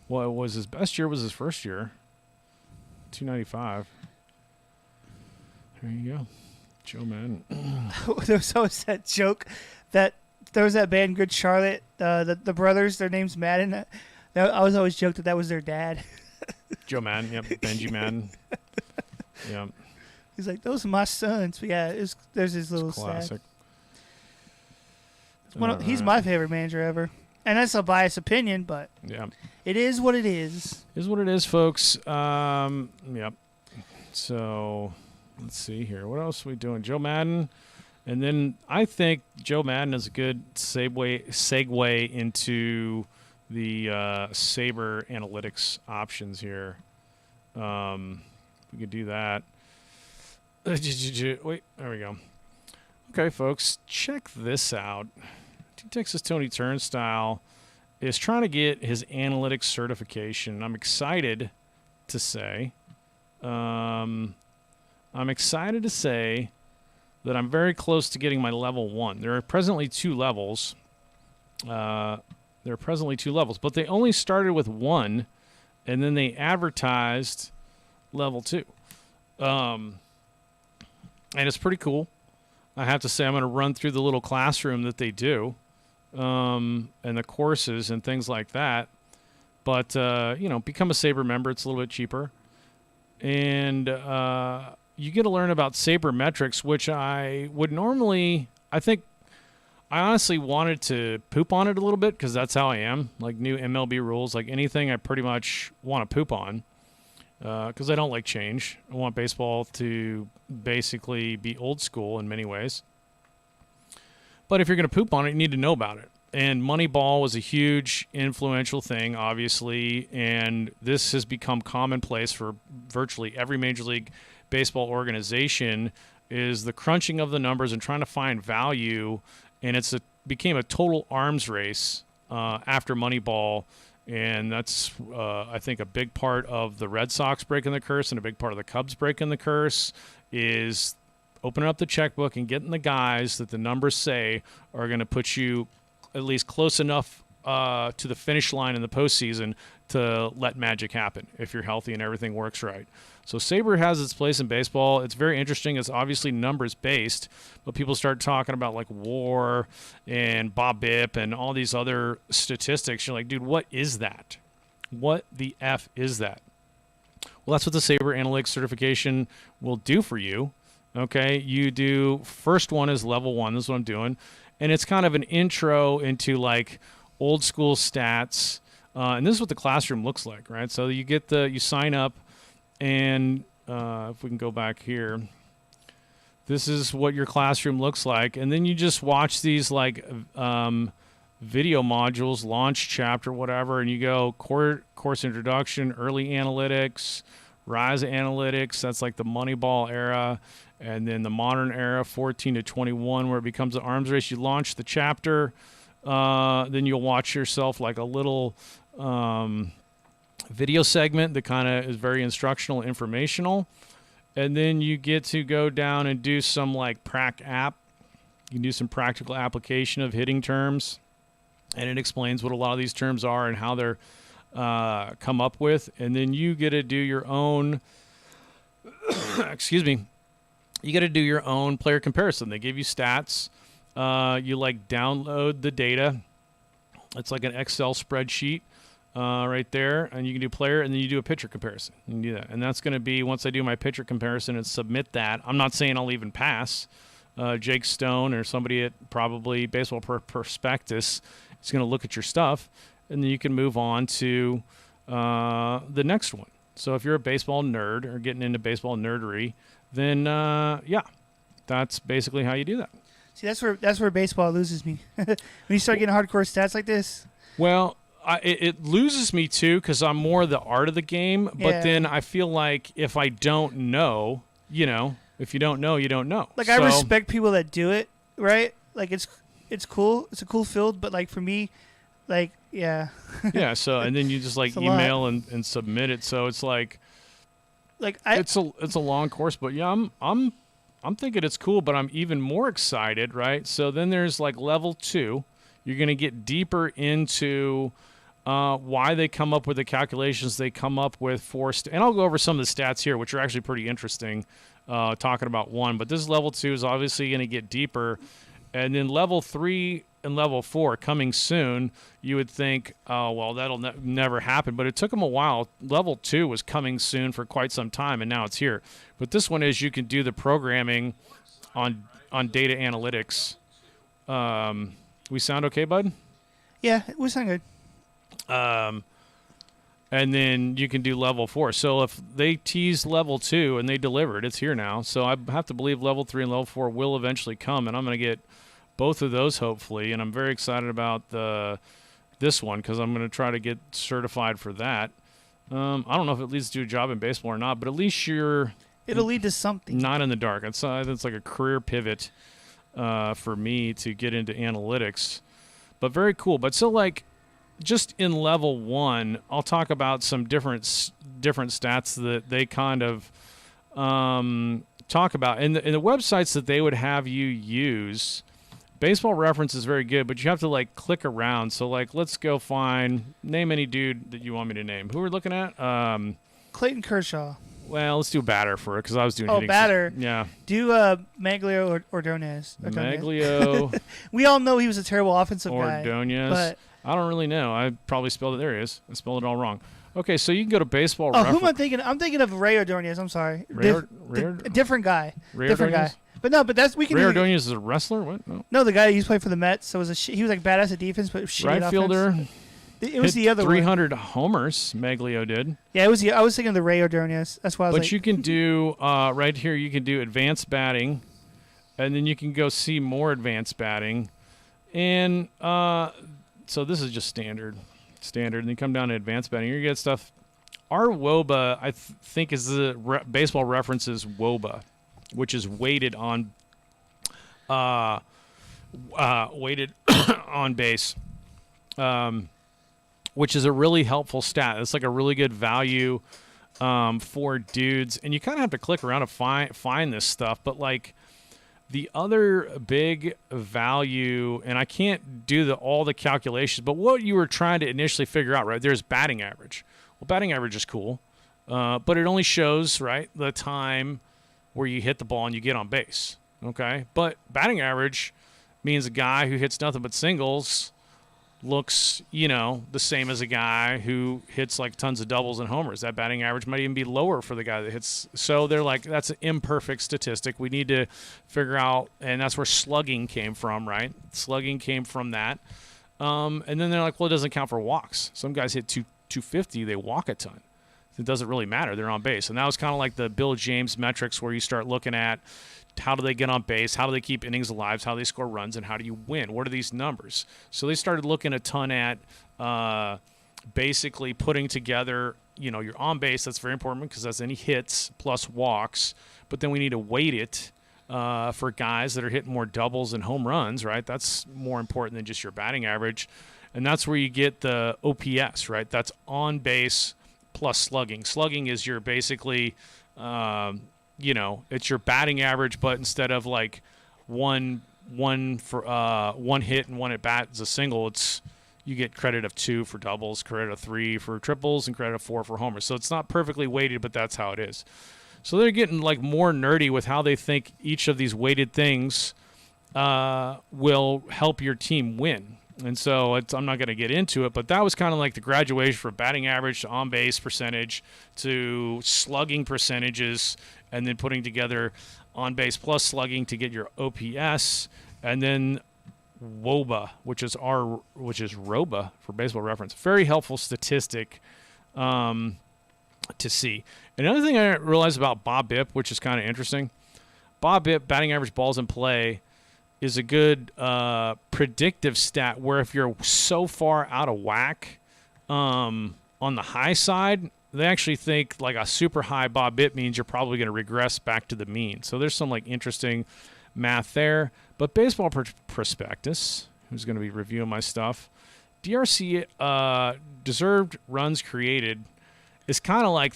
What was his best year? Was his first year. 295. There you go. Joe Madden. There was always that joke that there was that band Good Charlotte, the brothers, their name's Madden. I was always joked that was their dad. Joe Madden, yep. Benji Madden. Yep. He's like, those are my sons. But yeah, there's his little classic. He's my favorite manager ever. And that's a biased opinion, but yeah, it is what it is. Is what it is, folks. Yep. So let's see here. What else are we doing? Joe Madden. And then I think Joe Madden is a good segue into the SABR analytics options here. We could do that. Wait, there we go. Okay, folks, check this out. Texas Tony Turnstile is trying to get his analytics certification. I'm excited to say that I'm very close to getting my level 1. There are presently 2 levels. But they only started with 1, and then they advertised level 2. And it's pretty cool. I have to say, I'm going to run through the little classroom that they do, and the courses and things like that. But, become a SABR member. It's a little bit cheaper. And you get to learn about SABR metrics, which I honestly wanted to poop on it a little bit because that's how I am. Like new MLB rules, like anything I pretty much want to poop on because I don't like change. I want baseball to basically be old school in many ways. But if you're going to poop on it, you need to know about it. And Moneyball was a huge influential thing, obviously, and this has become commonplace for virtually every Major League Baseball organization is the crunching of the numbers and trying to find value, and became a total arms race after Moneyball, and that's, I think, a big part of the Red Sox breaking the curse and a big part of the Cubs breaking the curse is opening up the checkbook and getting the guys that the numbers say are going to put you at least close enough to the finish line in the postseason to let magic happen if you're healthy and everything works right. So SABR has its place in baseball. It's very interesting. It's obviously numbers-based, but people start talking about like WAR and BOBIP and all these other statistics. You're like, dude, what is that? What the F is that? Well, that's what the SABR Analytics certification will do for you. Okay, you do, first one is level 1. This is what I'm doing. And it's kind of an intro into like old school stats. And this is what the classroom looks like, right? So you sign up, and if we can go back here, this is what your classroom looks like. And then you just watch these like video modules, launch chapter, whatever, and you go course introduction, early analytics, rise of analytics. That's like the Moneyball era. And then the modern era, 14 to 21, where it becomes an arms race. You launch the chapter, then you'll watch yourself like a little video segment that kind of is very instructional, informational. And then you get to go down and do some like prac app. You can do some practical application of hitting terms. And it explains what a lot of these terms are and how they're come up with. And then you get to do your own, you got to do your own player comparison. They give you stats. You like download the data. It's like an Excel spreadsheet right there, and you can do player, and then you do a pitcher comparison. You can do that, and that's going to be once I do my pitcher comparison and submit that. I'm not saying I'll even pass. Jake Stone or somebody at probably Baseball Prospectus is going to look at your stuff, and then you can move on to the next one. So if you're a baseball nerd or getting into baseball nerdery, then, that's basically how you do that. See, that's where baseball loses me. When you start getting hardcore stats like this. Well, it loses me too because I'm more the art of the game. But Yeah. then I feel like if I don't know, if you don't know, you don't know. Like, I respect people that do it, right? Like, it's cool. It's a cool field, but like for me, like, yeah. Yeah. So and then you just like It's a email and submit it. So it's like it's a long course, but yeah, I'm thinking it's cool, but I'm even more excited, right? So then there's like level 2. You're going to get deeper into why they come up with the calculations they come up with and I'll go over some of the stats here, which are actually pretty interesting, talking about 1. But this level 2 is obviously going to get deeper. And then level 3 and level 4 coming soon, you would think, oh, well, that'll never happen. But it took them a while. Level 2 was coming soon for quite some time, and now it's here. But this one is you can do the programming on data analytics. We sound okay, bud? Yeah, we sound good. And then you can do level 4. So if they teased level 2 and they delivered, it's here now. So I have to believe level 3 and level 4 will eventually come, and I'm going to get both of those hopefully. And I'm very excited about this one because I'm going to try to get certified for that. I don't know if it leads to a job in baseball or not, but at least it'll lead to something. Not in the dark. It's like a career pivot for me to get into analytics, but very cool. But so like just in level 1, I'll talk about some different stats that they kind of talk about in the websites that they would have you use. Baseball Reference is very good, but you have to like click around. So like, let's go name any dude that you want me to name. Who we're looking at? Clayton Kershaw. Well, let's do batter for it because I was doing. Oh, hitting. batter. Yeah. Do Maglio or Ordonez. Maglio. We all know he was a terrible offensive guy. Ordonez. But I don't really know. I probably spelled it. There he is. I spelled it all wrong. Okay, so you can go to Baseball Oh, Reference. who am I thinking? I'm thinking of Ray Ordonez. I'm sorry. A different guy. Ray Different Ordonez? guy. But no, but that's we can. Ray do, Ordonez is a wrestler. What? No, the guy who used to play for the Mets. So he was like badass at defense, but shitty Right at fielder. offense. It was hit the other 300 homers. Maglio did. Yeah, it was. I was thinking of the Ray Ordonez. That's why I was But you can do right here. You can do advanced batting, and then you can go see more advanced batting, and so this is just standard. And then you come down to advanced batting. You get stuff. Our WOBA, I think, is the Baseball References WOBA, which is weighted on on base, which is a really helpful stat. It's like a really good value for dudes, and you kind of have to click around to find this stuff. But like the other big value, and I can't do all the calculations, but what you were trying to initially figure out, right? There's batting average. Well, batting average is cool, but it only shows, right, the time where you hit the ball and you get on base, okay? But batting average means a guy who hits nothing but singles looks, the same as a guy who hits like tons of doubles and homers. That batting average might even be lower for the guy that hits. So they're like, that's an imperfect statistic. We need to figure out, and that's where slugging came from, right? Slugging came from that. And then they're like, well, it doesn't count for walks. Some guys hit 250, they walk a ton. It doesn't really matter. They're on base. And that was kind of like the Bill James metrics where you start looking at how do they get on base, how do they keep innings alive, how do they score runs, and how do you win? What are these numbers? So they started looking a ton at basically putting together, your on base. That's very important because that's any hits plus walks. But then we need to weight it for guys that are hitting more doubles and home runs, right? That's more important than just your batting average. And that's where you get the OPS, right? That's on base plus slugging. Slugging is your basically, it's your batting average, but instead of like one hit and one at bat is a single, you get credit of 2 for doubles, credit of 3 for triples, and credit of 4 for homers. So it's not perfectly weighted, but that's how it is. So they're getting like more nerdy with how they think each of these weighted things will help your team win. And so I'm not going to get into it, but that was kind of like the graduation from batting average to on-base percentage to slugging percentages, and then putting together on-base plus slugging to get your OPS, and then WOBA, which is ROBA for Baseball Reference. Very helpful statistic to see. Another thing I realized about Bob Bipp, which is kind of interesting, Bob Bipp, batting average balls in play, is a good predictive stat where if you're so far out of whack on the high side, they actually think like a super high bob bit means you're probably going to regress back to the mean. So there's some like interesting math there. But Baseball Prospectus, who's going to be reviewing my stuff, DRC deserved runs created is kind of like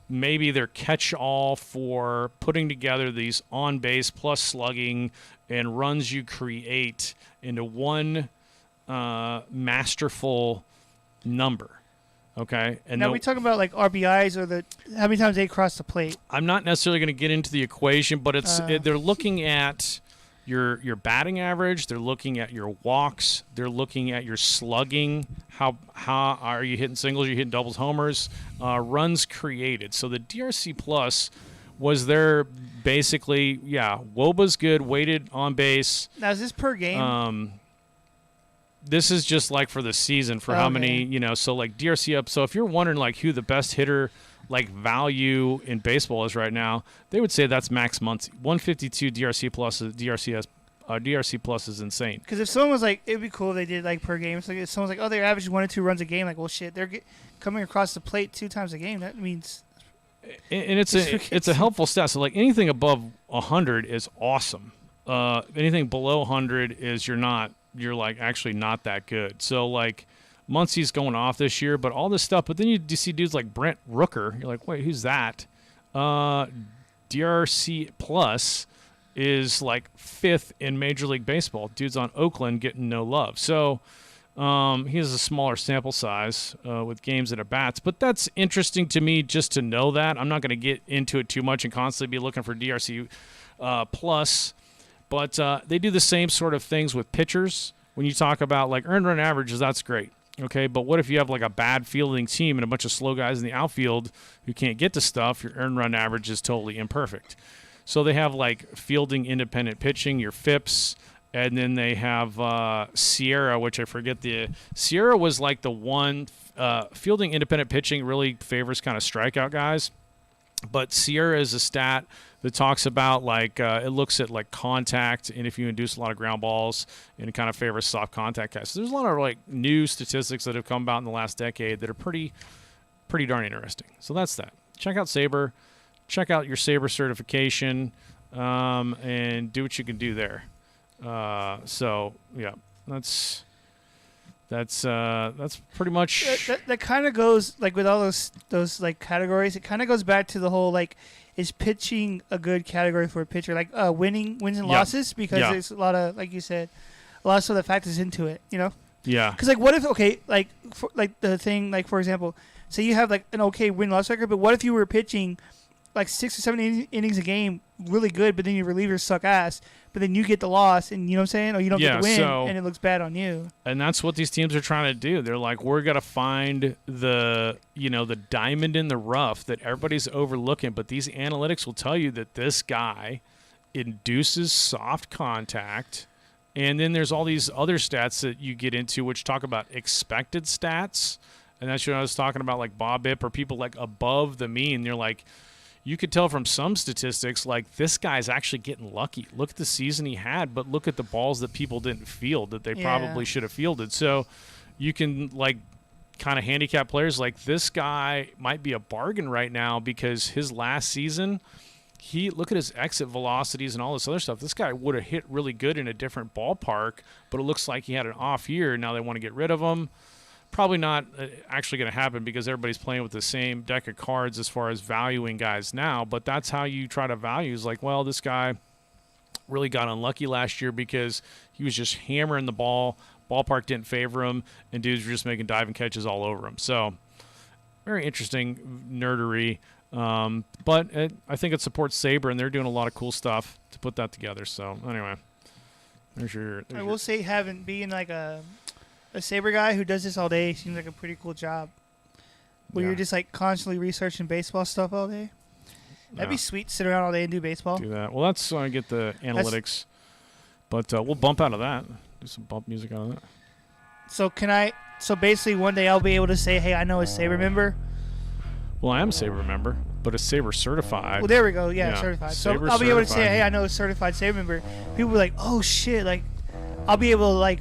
maybe their catch-all for putting together these on-base plus slugging and runs you create into one masterful number. Okay. And now we talking about like RBIs or how many times they cross the plate. I'm not necessarily going to get into the equation, but they're looking at your batting average. They're looking at your walks. They're looking at your slugging. How are you hitting singles? Are you hitting doubles, homers? Runs created. So the DRC Plus was there basically, WOBA's good, weighted on base. Now is this per game? This is just like for the season for how many, so like DRC up. So if you're wondering like who the best hitter like value in baseball is right now, they would say that's Max Muncy. 152 DRC plus DRC plus is insane. Because if someone was like, it'd be cool if they did like per game. So if someone's like, oh, they're averaging 1 or 2 runs a game, like, well, shit, they're coming across the plate 2 times a game. That means. And it's a helpful stat. So like anything above 100 is awesome. Anything below 100 is you're like actually not that good. So like Muncy's going off this year, but all this stuff. But then you see dudes like Brent Rooker. You're like, wait, who's that? DRC Plus is like 5th in Major League Baseball. Dude's on Oakland getting no love. So he has a smaller sample size with games and at bats. But that's interesting to me just to know that. I'm not going to get into it too much and constantly be looking for DRC Plus. But they do the same sort of things with pitchers. When you talk about like earned run averages, that's great. Okay, but what if you have like a bad fielding team and a bunch of slow guys in the outfield who can't get to stuff? Your earned run average is totally imperfect. So they have like fielding independent pitching, your FIPS, and then they have Sierra, which I forget Sierra was like the one fielding independent pitching really favors kind of strikeout guys. But Sierra is a stat that talks about like it looks at like contact and if you induce a lot of ground balls and it kind of favors soft contact guys. So there's a lot of like new statistics that have come about in the last decade that are pretty darn interesting. So that's that. Check out SABR. Check out your SABR certification and do what you can do there. So yeah, that's pretty much. That kind of goes like with all those like categories. It kind of goes back to the whole like, is pitching a good category for a pitcher? Like wins and losses, because there's a lot of, like you said, a lot of stuff that factors into it. Yeah. Because like, what if like the thing like for example, say you have like an okay win-loss record, but what if you were pitching like 6 or 7 innings a game really good, but then your relievers suck ass, but then you get the loss, and you know what I'm saying, or you don't get the win, and it looks bad on you. And that's what these teams are trying to do. They're like, we're gonna find the diamond in the rough that everybody's overlooking, but these analytics will tell you that this guy induces soft contact. And then there's all these other stats that you get into which talk about expected stats, and that's what I was talking about, like Bob Ip or people like above the mean. They're like, you could tell from some statistics, like, this guy's actually getting lucky. Look at the season he had, but look at the balls that people didn't field that they probably should have fielded. So you can, like, kind of handicap players like this guy might be a bargain right now because his last season, look at his exit velocities and all this other stuff. This guy would have hit really good in a different ballpark, but it looks like he had an off year. Now they want to get rid of him. Probably not actually going to happen because everybody's playing with the same deck of cards as far as valuing guys now, but that's how you try to value is like, well, this guy really got unlucky last year because he was just hammering the ball. Ballpark didn't favor him, and dudes were just making diving catches all over him. So very interesting nerdery, but I think it supports SABR, and they're doing a lot of cool stuff to put that together. So anyway, I will say being like a SABR guy who does this all day seems like a pretty cool job. Where you're just like constantly researching baseball stuff all day. That'd be sweet to sit around all day and do baseball. Do that. Well, that's I get the analytics. But we'll bump out of that. Do some bump music out of that. So basically one day I'll be able to say, hey, I know a SABR member. Well, I am a SABR member. but a SABR certified. Well, there we go. Yeah, Yeah, certified. So SABR I'll be able to say, certified. hey, I know a certified SABR member. People be like, oh shit, like I'll be able to like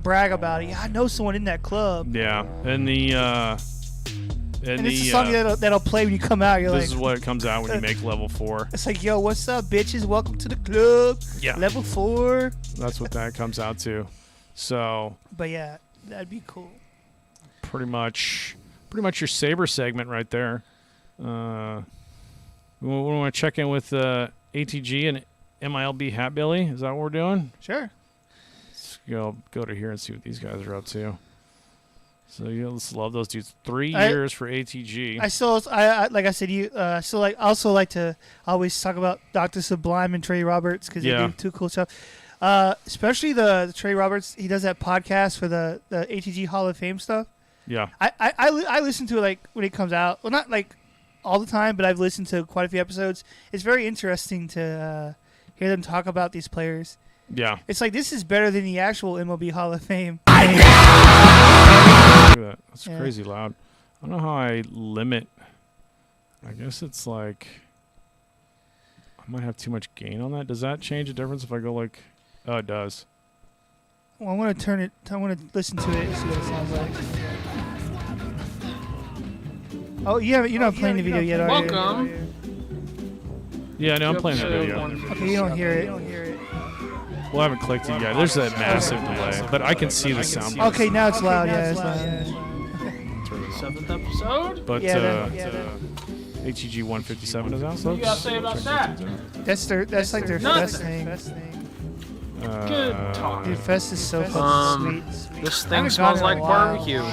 brag about it. Yeah, I know someone in that club. Yeah, and the And it's a song that'll play when you come out. You're this like, is what comes out when you make level 4. it's like, yo, what's up, bitches? Welcome to the club. Yeah. Level 4. That's what that comes out to. So But yeah, that'd be cool. pretty much your SABR segment right there. We want to check in with ATG and MILB Hat Billy. Is that what we're doing? Sure. Let's go to here and see what these guys are up to. So let's love those dudes. 3 I- years for ATG. I like I said, I also like to always talk about Dr. Sublime and Trey Roberts because they Yeah. do two cool stuff. Especially the Trey Roberts. He does that podcast for the ATG Hall of Fame stuff. Yeah. I listen to it like when it comes out. Well, not like all the time, but I've listened to quite a few episodes. It's very interesting to hear them talk about these players. Yeah. It's like this is better than the actual MLB Hall of Fame. Look at that. That's Yeah. crazy loud. I don't know how I limit. I guess it's like I might have too much gain on that. Does that change the difference if I go like? Oh, it does. Well, I want to turn it. I want to listen to it and see what it sounds like. Oh, you're not playing the video yet, are you? Welcome. Yeah, no, I'm playing that video. Okay, you don't hear it. Well, I haven't clicked it yet. There's that massive delay, but I can see the sound. Okay, now it's loud. Yeah, it's loud. 7th episode. But Yeah, HEG 157 is out. What do you gotta say about that? That's like their Nothing. Fest thing. Good talk. Dude, Fest is so fucking sweet. This I thing haven't smells gone in like a while. barbecue.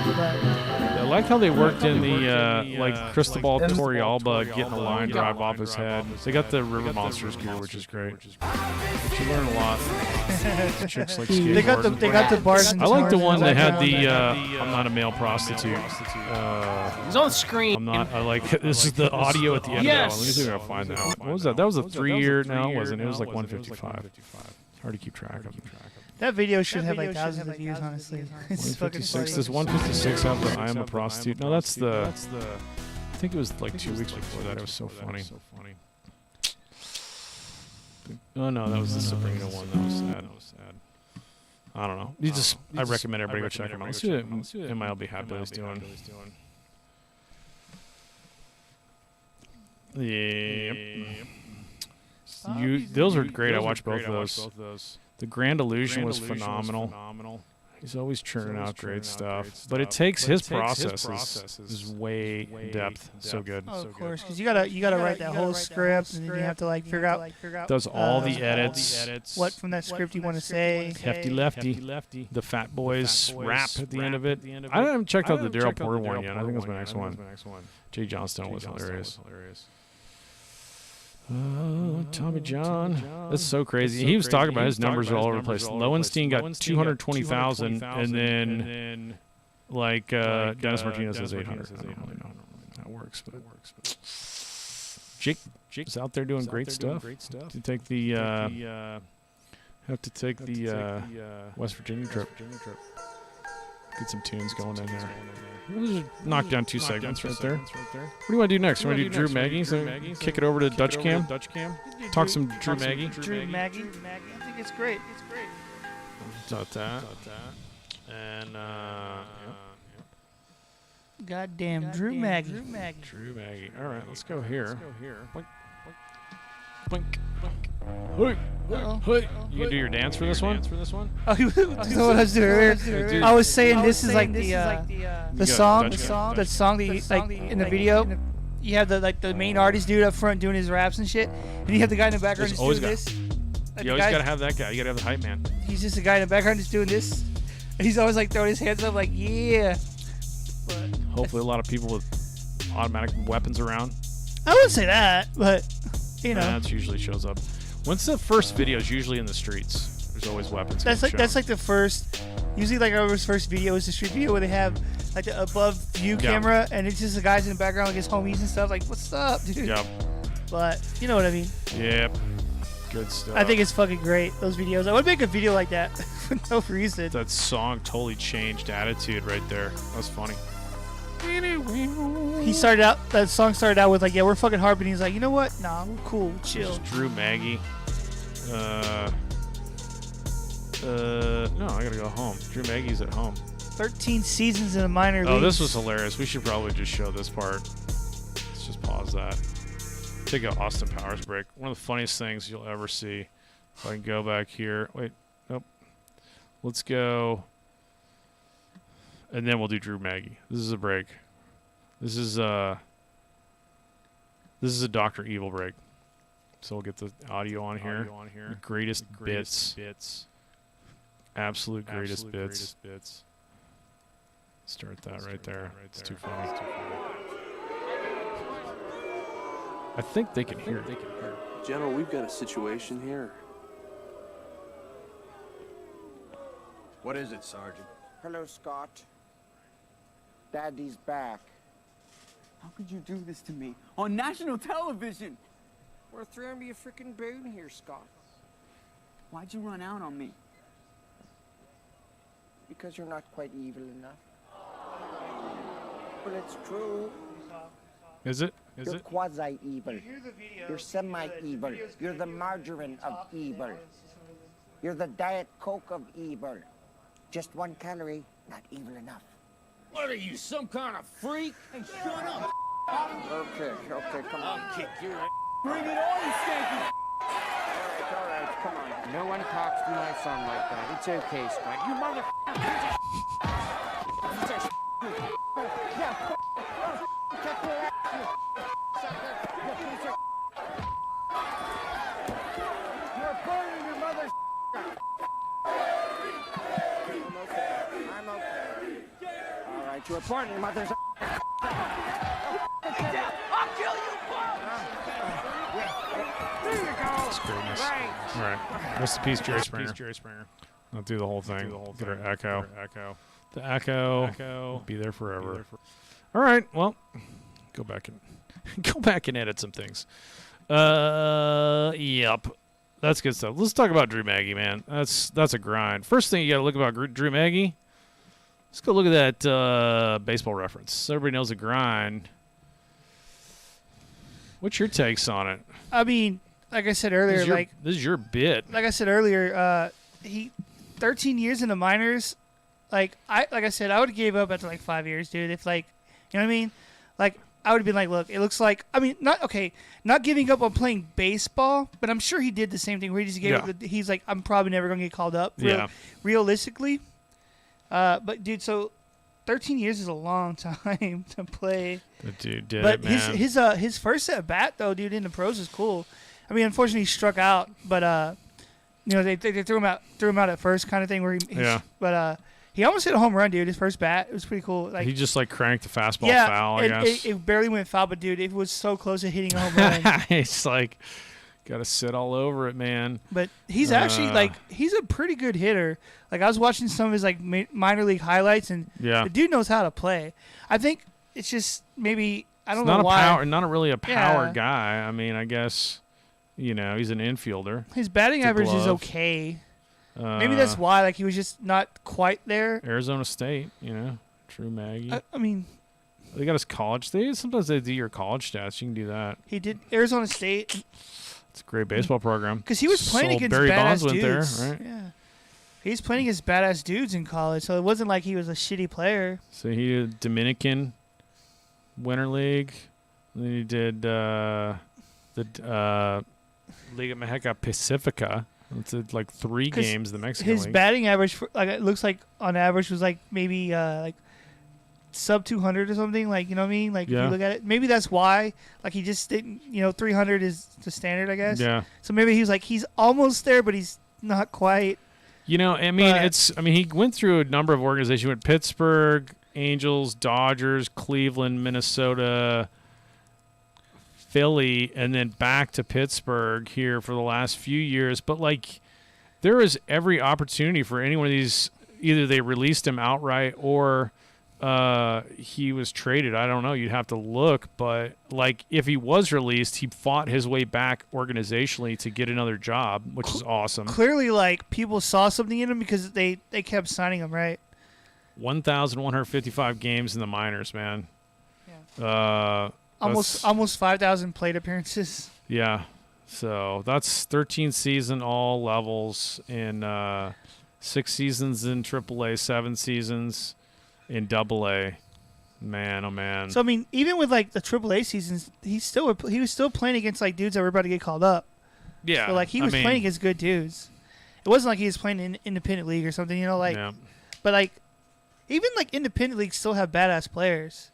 But I like how they worked in the like Cristobal Torrealba getting the line drive off his head. They got the River Monsters gear, which is great. But you learn a lot. Chicks like they got the bars. And I like the guitars one in the that had background. the I'm not a male prostitute. He's on screen. I'm not. I like this is the audio at the end Yes. of that one. Let me see if I can find that. What was that? That was a 3-year. No, it wasn't. It was like 155. Hard to keep track of. That video should have like thousands of views, honestly. It's fucking 156. funny. Does 156 have the I am a prostitute? No, that's the. I think it was like 2 weeks before that. It was so funny. Oh no, that was the Sabrina one. That was sad. I don't know. You just. I recommend everybody go check him out. Let's see what MILB Happy is doing. Yep. Those are great. I watched both of those. The Grand Illusion was phenomenal. He's always churning out great stuff. But it takes his process is way in depth. So good. Oh, of course, because you gotta write that whole script, and then you have to like figure out Does all the edits. what from that script you want to say. Hefty Lefty. The Fat Boys rap at the end of it. I haven't checked out the Daryl Porter one yet. I think that's my next one. Jay Johnstone was hilarious. Oh, Tommy John. That's so crazy. He was talking about his numbers are all over the place. Lowenstein got 220,000, and then like Dennis Martinez has 800. I don't really know how that works, but Jake is out there doing great stuff. To take the have to take the West Virginia trip. Get some tunes going in there. We'll just knock down 2 segments right there. What do you want to do next? You want to do Drew Maggie? So kick it over to Dutch Cam. Talk some Drew Maggie. Drew Maggie. I think it's great. Dot that. And Goddamn Drew Maggie. Drew Maggie. All right, let's go here. Blink. Hey. You gonna do your dance for this one? Oh, you know what I was doing earlier? I was saying this is like the song that you, like in the video. You have the main artist dude up front doing his raps and shit, and you have the guy in the background just doing this. You always gotta have that guy. You gotta have the hype man. He's just a guy in the background just doing this, and he's always like throwing his hands up like yeah. But Hopefully, a lot of people with automatic weapons around. I wouldn't say that, but you know, That usually shows up. Once the first video is usually in the streets. There's always weapons. that's being like shown. the first. Usually, like our first video is the street video where they have like the above view camera, and it's just the guys in the background, like his homies and stuff. Like, what's up, dude? Yep. But you know what I mean. Yep. Good stuff. I think it's fucking great. Those videos. I would make a video like that for no reason. that song totally changed attitude right there. That was funny. He started out. That song started out with like, "Yeah, we're fucking hard," but he's like, "You know what? Nah, we're cool, chill." Just Drew Maggie. No, I gotta go home. Drew Maggie's at home. 13 seasons in the minor leagues. Oh, this was hilarious. We should probably just show this part. Let's just pause that. Take an Austin Powers break. One of the funniest things you'll ever see. If I can go back here. Wait, nope. Let's go. And then we'll do Drew Maggie. This is a break. This is a Dr. Evil break. So we'll get the audio on here. The greatest bits. Absolute greatest bits. Start that right there. It's too funny. I think they can hear it. General, we've got a situation here. What is it, Sergeant? Hello, Scott. Daddy's back. How could you do this to me? On national television! We're throwing you a freaking bone here, Scott. Why'd you run out on me? Because you're not quite evil enough. But it's true. Is it? You're quasi-evil. You're semi-evil. You're the margarine of evil. You're the Diet Coke of evil. Just 1 calorie, not evil enough. What are you, some kind of freak? Hey, shut up! Okay, come on. I'll kick your ass. Bring it on, you stanky! All right, come on. No one talks to my son like that. It's okay, Scott. You mother... You're burning your mother's... I'm okay. All right, you're burning your mother's... I'll kill you, There you go. It's greatness. Right. All right. Rest in peace, Jerry Springer. I'll do the whole thing. Get our echo. The echo. Will be there forever. All right. Well, go back and edit some things. Yep. That's good stuff. Let's talk about Drew Maggie, man. That's a grind. First thing you got to look about Drew Maggie. Let's go look at that baseball reference. So everybody knows the grind. What's your takes on it? I mean, like I said earlier, this is your bit. Like I said earlier, he 13 years in the minors. Like I said, I would have gave up after like 5 years, dude. If like, you know what I mean? Like I would have been like, look, it looks like, I mean, not giving up on playing baseball, but I'm sure he did the same thing where he just gave up. He's like, I'm probably never gonna get called up. Realistically, but dude, so 13 years is a long time to play. The dude did but it, man. his first at bat though, dude, in the pros is cool. I mean, unfortunately, he struck out, but you know, they threw him out at first, kind of thing. Where but he almost hit a home run, dude. His first bat, it was pretty cool. Like he just like cranked the fastball foul. I guess it barely went foul, but dude, it was so close to hitting a home run. It's like got to sit all over it, man. But he's actually like he's a pretty good hitter. Like I was watching some of his like minor league highlights, and the dude knows how to play. I think it's just maybe I don't know why. Not really a power guy. I mean, I guess you know he's an infielder. His batting average is okay. Maybe that's why. Like he was just not quite there. Arizona State, you know, Drew Maggie. I mean, they got his college. Sometimes they do your college stats. You can do that. He did Arizona State. It's a great baseball program. Because he was playing against Barry badass Bonds dudes. went there, right? Yeah. He's playing against badass dudes in college, so it wasn't like he was a shitty player. So he did Dominican Winter League. Then he did the Liga Mexica Pacifica. It's like 3 games. The Mexican his League. batting average, it looks like on average was like maybe like sub 200 or something. Like you know what I mean? Like if you look at it, maybe that's why. Like he just didn't. 300 is the standard, I guess. Yeah. So maybe he was like he's almost there, but he's not quite. You know, I mean, he went through a number of organizations. He went Pittsburgh, Angels, Dodgers, Cleveland, Minnesota, Philly, and then back to Pittsburgh here for the last few years. But, like, there is every opportunity for any one of these. Either they released him outright or he was traded. I don't know. You'd have to look. But, like, if he was released, he fought his way back organizationally to get another job, which is awesome. Clearly, like, people saw something in him because they kept signing him, right? 1,155 games in the minors, man. Yeah. Almost 5,000 plate appearances. Yeah. So that's 13 season all levels in 6 seasons in AAA, 7 seasons in AA. Man, oh man. So I mean, even with like the AAA seasons, he was still playing against like dudes that were about to get called up. Yeah. So like he was playing against good dudes. It wasn't like he was playing in independent league or something, like. Yeah. But like, even like independent leagues still have badass players.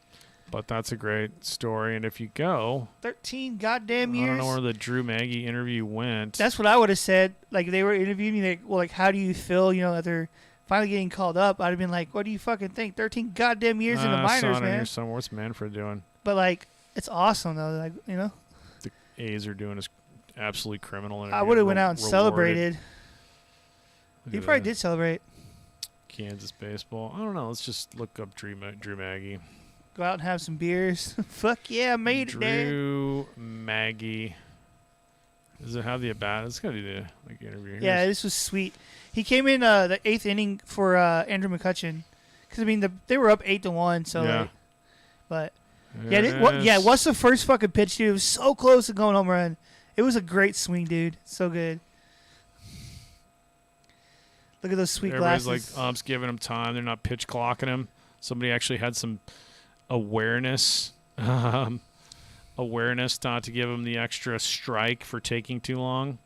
But that's a great story, and if you go 13 goddamn years. I don't know where the Drew Maggi interview went. That's what I would have said. Like they were interviewing me, like, well, like how do you feel? That they're finally getting called up. I'd have been like, what do you fucking think? 13 goddamn years in the minors, man. Here somewhere. What's Manfred doing? But like, it's awesome though. Like the A's are doing is absolutely criminal. And I would have went out and rewarded. celebrated. He probably that. did celebrate. Kansas baseball. I don't know. Let's just look up Drew Maggi. Go out and have some beers. Fuck yeah, I made it, Dad. Drew Maggi. Does it have the at-bat? It's got to do the interview. Yeah, this was sweet. He came in the 8th inning for Andrew McCutchen. Because, I mean, they were up 8-1. So, yeah. Like, but, yeah, what's the first fucking pitch, dude? It was so close to going home run. It was a great swing, dude. So good. Look at those sweet Everybody's glasses. like, umps giving him time. They're not pitch clocking him. Somebody actually had some awareness not to give him the extra strike for taking too long.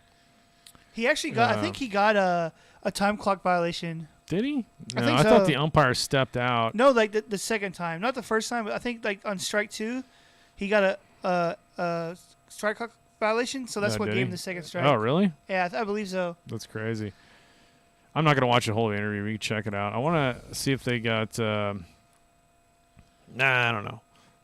He actually got, I think he got a time clock violation. Did he? No, I think I so. thought the umpire stepped out. No, like the second time. Not the first time, but I think like on strike 2, he got a strike clock violation, so that's what gave him the second strike. Oh, really? Yeah, I believe so. That's crazy. I'm not going to watch the whole interview. We can check it out. I want to see if they got I don't know.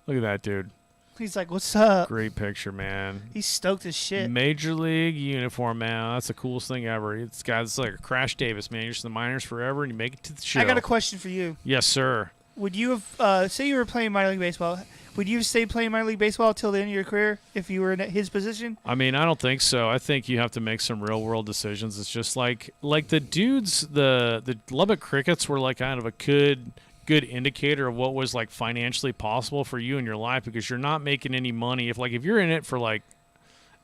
Look at that dude. He's like, what's up? Great picture, man. He's stoked as shit. Major League uniform, man. That's the coolest thing ever. It's like a Crash Davis, man. You're just in the minors forever, and you make it to the show. I got a question for you. Yes, sir. Would you have, say you were playing minor league baseball, would you stay playing minor league baseball till the end of your career if you were in his position? I mean, I don't think so. I think you have to make some real-world decisions. It's just like the dudes, the Lubbock Crickets were like kind of a good indicator of what was like financially possible for you in your life, because you're not making any money. If you're in it for like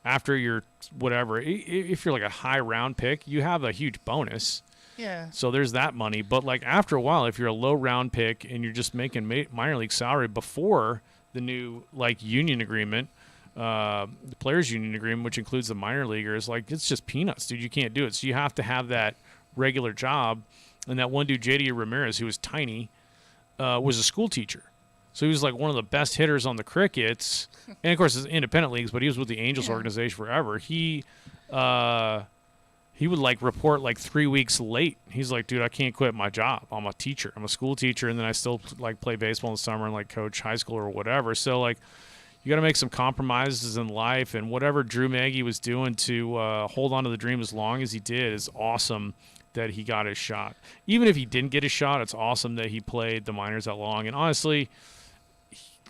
after your whatever, if you're like a high round pick, you have a huge bonus. Yeah. So there's that money. But like after a while, if you're a low round pick and you're just making minor league salary before the new like union agreement, the players union agreement, which includes the minor leaguers, like it's just peanuts, dude. You can't do it. So you have to have that regular job. And that one dude, JD Ramirez, who was tiny, was a school teacher. So he was like one of the best hitters on the Crickets. And of course, it's independent leagues, but he was with the Angels organization forever. He would like report like 3 weeks late. He's like, dude, I can't quit my job. I'm a teacher. I'm a school teacher. And then I still like play baseball in the summer and like coach high school or whatever. So like you got to make some compromises in life. And whatever Drew Maggi was doing to hold on to the dream as long as he did is awesome. That he got his shot. Even if he didn't get his shot, it's awesome that he played the minors that long. And honestly,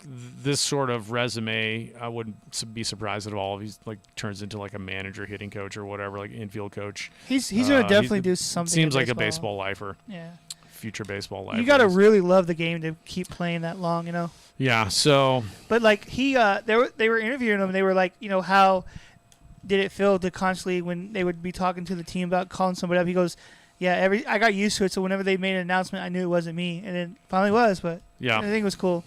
this sort of resume, I wouldn't be surprised at all if he's like turns into like a manager, hitting coach, or whatever, like infield coach. He's gonna definitely do something. Seems like a baseball lifer. Yeah. Future baseball lifer. You gotta really love the game to keep playing that long, Yeah. So. But like they were interviewing him. And they were like, how did it feel to constantly, when they would be talking to the team about calling somebody up, he goes, yeah, I got used to it, so whenever they made an announcement, I knew it wasn't me, and it finally was, but yeah, I think it was cool.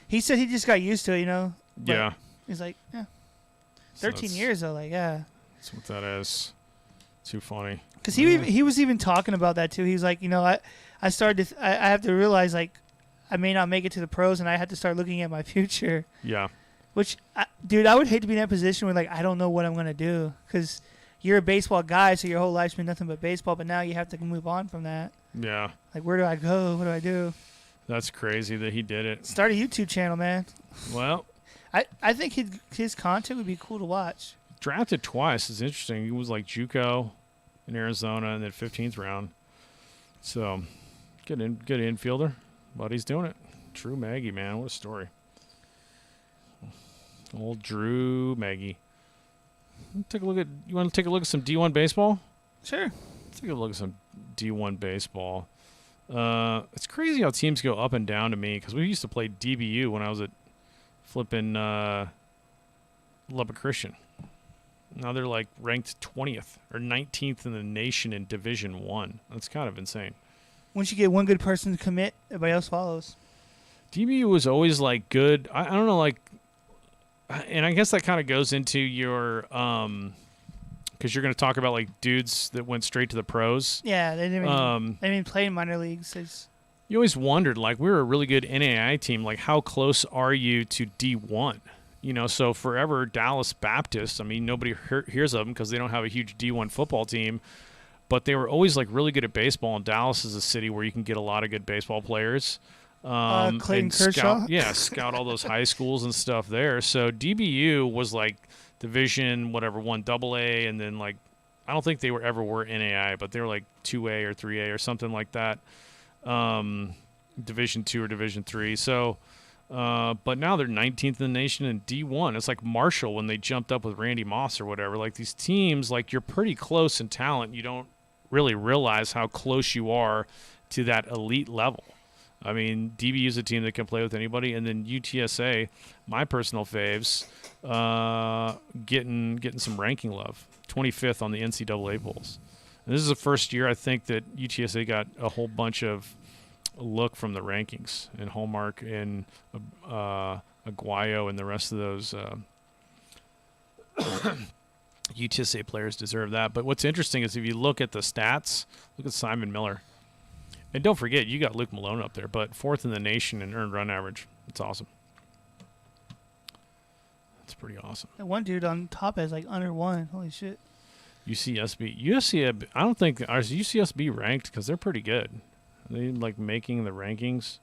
He said he just got used to it, But yeah. He's like, 13 years, though, like, yeah. That's what that is. Too funny. Because he was even talking about that, too. He's like, I started to, I have to realize, like, I may not make it to the pros, and I have to start looking at my future. Yeah. Which, dude, I would hate to be in that position where, like, I don't know what I'm going to do. Because you're a baseball guy, so your whole life's been nothing but baseball, but now you have to move on from that. Yeah. Like, where do I go? What do I do? That's crazy that he did it. Start a YouTube channel, man. Well. I think his content would be cool to watch. Drafted twice. It's interesting. He was like JUCO in Arizona and then 15th round. So, good infielder. But he's doing it. Drew Maggi, man. What a story. Old Drew Maggi. You want to take a look at some D1 baseball? Sure. Let's take a look at some D1 baseball. It's crazy how teams go up and down to me because we used to play DBU when I was at flipping Lubbock Christian. Now they're like ranked 20th or 19th in the nation in Division 1. That's kind of insane. Once you get one good person to commit, everybody else follows. DBU was always like good. I don't know, like, and I guess that kind of goes into your because you're going to talk about like dudes that went straight to the pros. Yeah, they didn't even play in minor leagues. You always wondered, like, we were a really good NAI team. Like, how close are you to D1? You know, so forever, Dallas Baptist, I mean, nobody hears of them because they don't have a huge D1 football team. But they were always, like, really good at baseball. And Dallas is a city where you can get a lot of good baseball players. Clayton Kershaw? Scout all those high schools and stuff there. So DBU was, like, Division, whatever, 1 AA. And then, like, I don't think they were NAI, but they were, like, 2A or 3A or something like that. Division 2 or Division 3. So... but now they're 19th in the nation in D1. It's like Marshall when they jumped up with Randy Moss or whatever. Like these teams, like you're pretty close in talent. You don't really realize how close you are to that elite level. I mean, DBU is a team that can play with anybody, and then UTSA, my personal faves, getting some ranking love. 25th on the NCAA polls. And this is the first year I think that UTSA got a whole bunch of look from the rankings, and Hallmark and Aguayo and the rest of those UTSA players deserve that. But what's interesting is if you look at the stats, look at Simon Miller. And don't forget, you got Luke Malone up there, but 4th in the nation in earned run average. It's awesome. That's pretty awesome. That one dude on top has like under 1. Holy shit. UCSB, I don't think, is UCSB ranked? Because they're pretty good. They like making the rankings.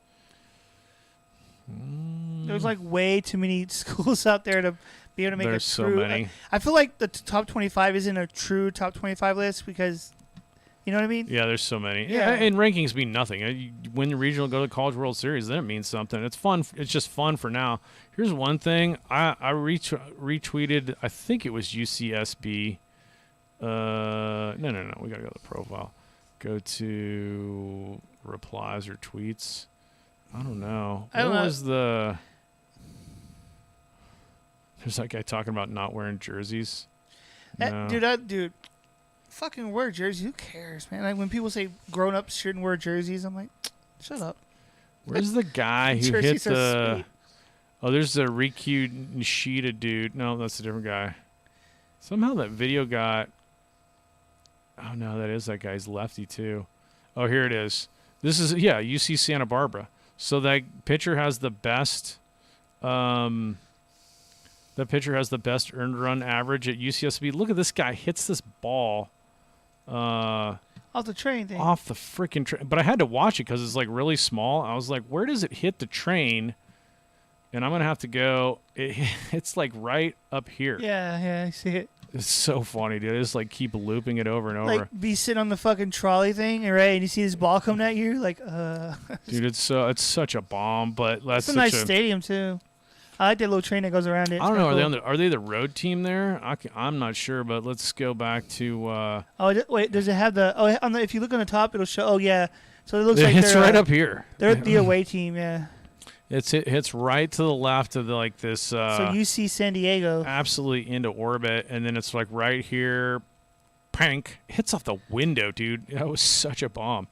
There's like way too many schools out there to be able to make There's a true. so many. I feel like the top 25 isn't a true top 25 list because, you know what I mean? Yeah, there's so many. Yeah. And rankings mean nothing. You win the regional, go to the College World Series, then it means something. It's fun. It's just fun for now. Here's one thing. I retweeted, I think it was UCSB. No. We got to go to the profile. Go to replies or tweets. I don't know. I don't know. Was there's that guy talking about not wearing jerseys. No. Dude, fucking wear jerseys. Who cares, man? Like when people say grown-ups shouldn't wear jerseys, I'm like, shut up. Where's the guy who hit Jerseys are the... sweet. Oh, there's the Riku Nishida dude. No, that's a different guy. Somehow that video got... Oh, no, that is that guy's lefty, too. Oh, here it is. This is, UC Santa Barbara. So that pitcher has the best... that pitcher has the best earned run average at UCSB. Look at this guy. Hits this ball... off the train thing. Off the freaking train. But I had to watch it because it's, like, really small. I was like, where does it hit the train? And I'm going to have to go... It's, like, right up here. Yeah, I see it. It's so funny, dude. I just like keep looping it over and over. Like be sitting on the fucking trolley thing, right? And you see this ball coming at you, like, Dude, it's such a bomb, but that's it's a nice stadium too. I like that little train that goes around it. I don't know. Are they the road team there? I'm not sure, but let's go back to. Wait, does it have the? Oh, if you look on the top, it'll show. Oh yeah, so it looks like it's right up here. They're the away team, yeah. It hits right to the left of this. So UC San Diego. Absolutely into orbit, and then it's like right here. Prank hits off the window, dude. That was such a bomb.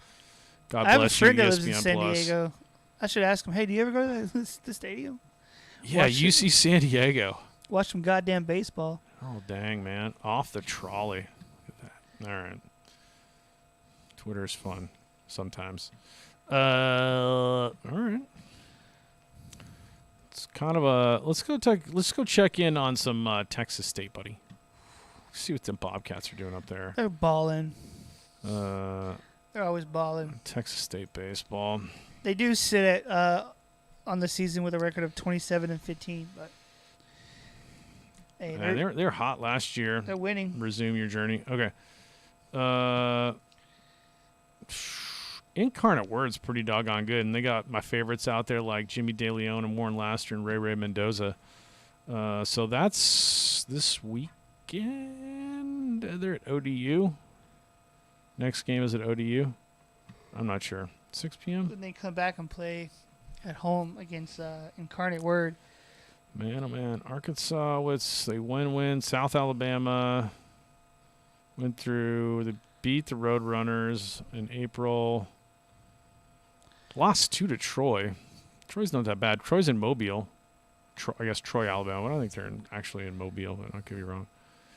God bless you, ESPN+. I have a friend that lives in San Diego. I should ask him. Hey, do you ever go to the stadium? Yeah, UC San Diego. Watch some goddamn baseball. Oh dang, man! Off the trolley. Look at that. All right. Twitter's fun sometimes. All right. It's kind of a let's go check in on some Texas State, buddy. See what the Bobcats are doing up there. They're balling. They're always balling. Texas State baseball. They do sit at on the season with a record of 27-15, but hey, they're hot last year. They're winning. Resume your journey. Okay. Incarnate Word's pretty doggone good, and they got my favorites out there like Jimmy DeLeon and Warren Laster and Ray Mendoza. So that's this weekend. They're at ODU. Next game is at ODU. I'm not sure. 6 p.m. Then they come back and play at home against Incarnate Word. Man, oh man, Arkansas. They win. South Alabama went through. They beat the Roadrunners in April. Lost 2 to Troy. Troy's not that bad. Troy's in Mobile. I guess Troy, Alabama. I don't think they're actually in Mobile, but I could be wrong.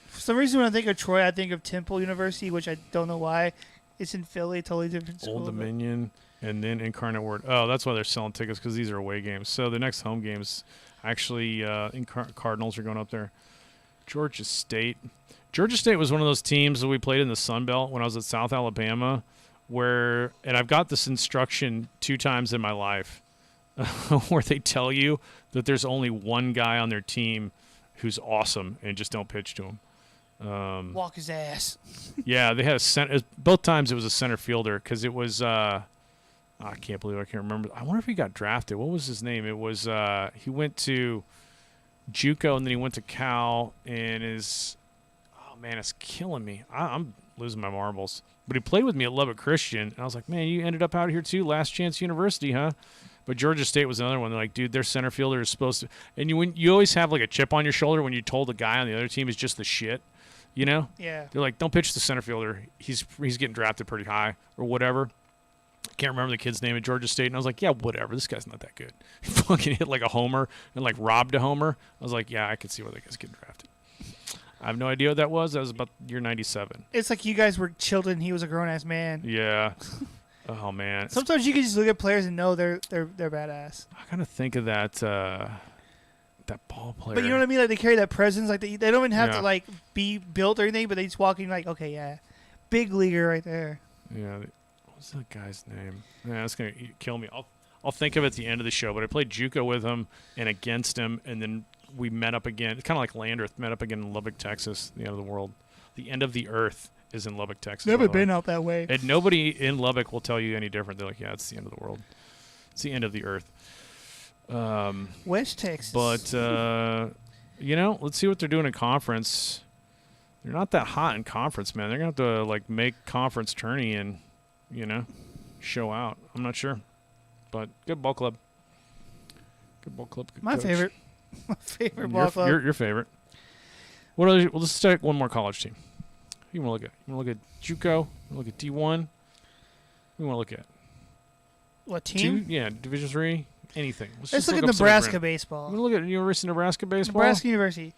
For some reason, when I think of Troy, I think of Temple University, which I don't know why. It's in Philly, totally different school. Old Dominion, and then Incarnate Word. Oh, that's why they're selling tickets, because these are away games. So the next home games, actually, Cardinals are going up there. Georgia State. Georgia State was one of those teams that we played in the Sun Belt when I was at South Alabama, and I've got this instruction 2 times in my life, where they tell you that there's only one guy on their team who's awesome, and just don't pitch to him. Walk his ass. Yeah, they had a center. Both times it was a center fielder, because it was. I can't believe I can't remember. I wonder if he got drafted. What was his name? It was. He went to JUCO and then he went to Cal, and is. Oh man, it's killing me. I'm losing my marbles. But he played with me at Lubbock Christian, and I was like, man, you ended up out here too, Last Chance University, huh? But Georgia State was another one. They're like, dude, their center fielder is supposed to. And you always have like a chip on your shoulder when you told the guy on the other team is just the shit. You know? Yeah. They're like, don't pitch the center fielder. He's getting drafted pretty high or whatever. I can't remember the kid's name at Georgia State. And I was like, yeah, whatever. This guy's not that good. He fucking hit like a homer and like robbed a homer. I was like, yeah, I can see why that guy's getting drafted. I have no idea what that was. That was about year 97. It's like you guys were children. He was a grown-ass man. Yeah. Oh, man. Sometimes you can just look at players and know they're badass. I kind of think of that ball player. But you know what I mean? Like they carry that presence. Like they don't even have Yeah. to like be built or anything. But they just walk in like, okay, yeah, big leaguer right there. Yeah. What's that guy's name? Yeah, that's gonna kill me. I'll think of it at the end of the show. But I played JUCO with him and against him, and then we met up again. It's kind of like Landreth met up again in Lubbock, Texas. The end of the world. The end of the earth is in Lubbock, Texas. Never been out that way. And nobody in Lubbock will tell you any different. They're like, yeah, it's the end of the world. It's the end of the earth. West Texas. But, let's see what they're doing in conference. They're not that hot in conference, man. They're going to have to, like, make conference tourney and, show out. I'm not sure. But good ball club. Good ball club. Good My coach. favorite. My favorite ball club. Your favorite. What else? Well, let's take one more college team. Who you want to look at? You want to look at JUCO? You want to look at D1? Who you want to look at? What team? Division 3. Anything. Let's look at Nebraska baseball. You want to look at University of Nebraska baseball? Nebraska University.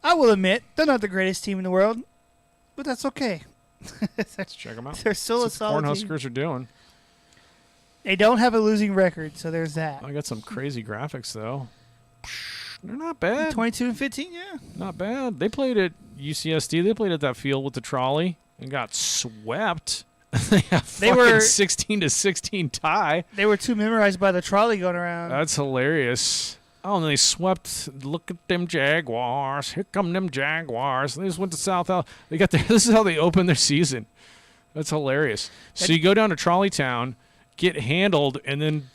I will admit, they're not the greatest team in the world, but that's okay. Let's check them out. They're still a solid what team. Cornhuskers are doing. They don't have a losing record, so there's that. I got some crazy graphics, though. They're not bad. 22-15, yeah. Not bad. They played at UTSA. They played at that field with the trolley and got swept. They were 16-16 tie. They were too memorized by the trolley going around. That's hilarious. Oh, and they swept. Look at them Jaguars. Here come them Jaguars. They just went to South Al. They got there. This is how they opened their season. That's hilarious. So you go down to Trolley Town, get handled, and then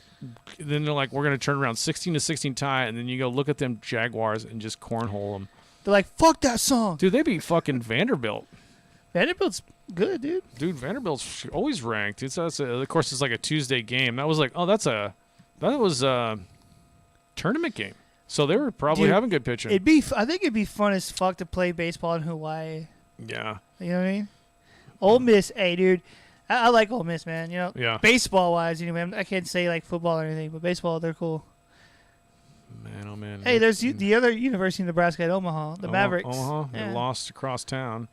they're like, we're going to turn around 16-16 tie, and then you go look at them Jaguars and just cornhole them. They're like, fuck that song. Dude, they beat fucking Vanderbilt. Vanderbilt's good, dude. Dude, Vanderbilt's always ranked. Of course, it's like a Tuesday game. That was like, that was a tournament game. So they were probably having good pitching. I think it'd be fun as fuck to play baseball in Hawaii. Yeah. You know what I mean? Ole Miss, hey, dude. I like Ole Miss, man. Yeah. Baseball-wise, anyway. I can't say like football or anything, but baseball, they're cool. Man, oh man. Hey, there's the other University of Nebraska at Omaha, the Mavericks. Omaha. Yeah. They lost across town.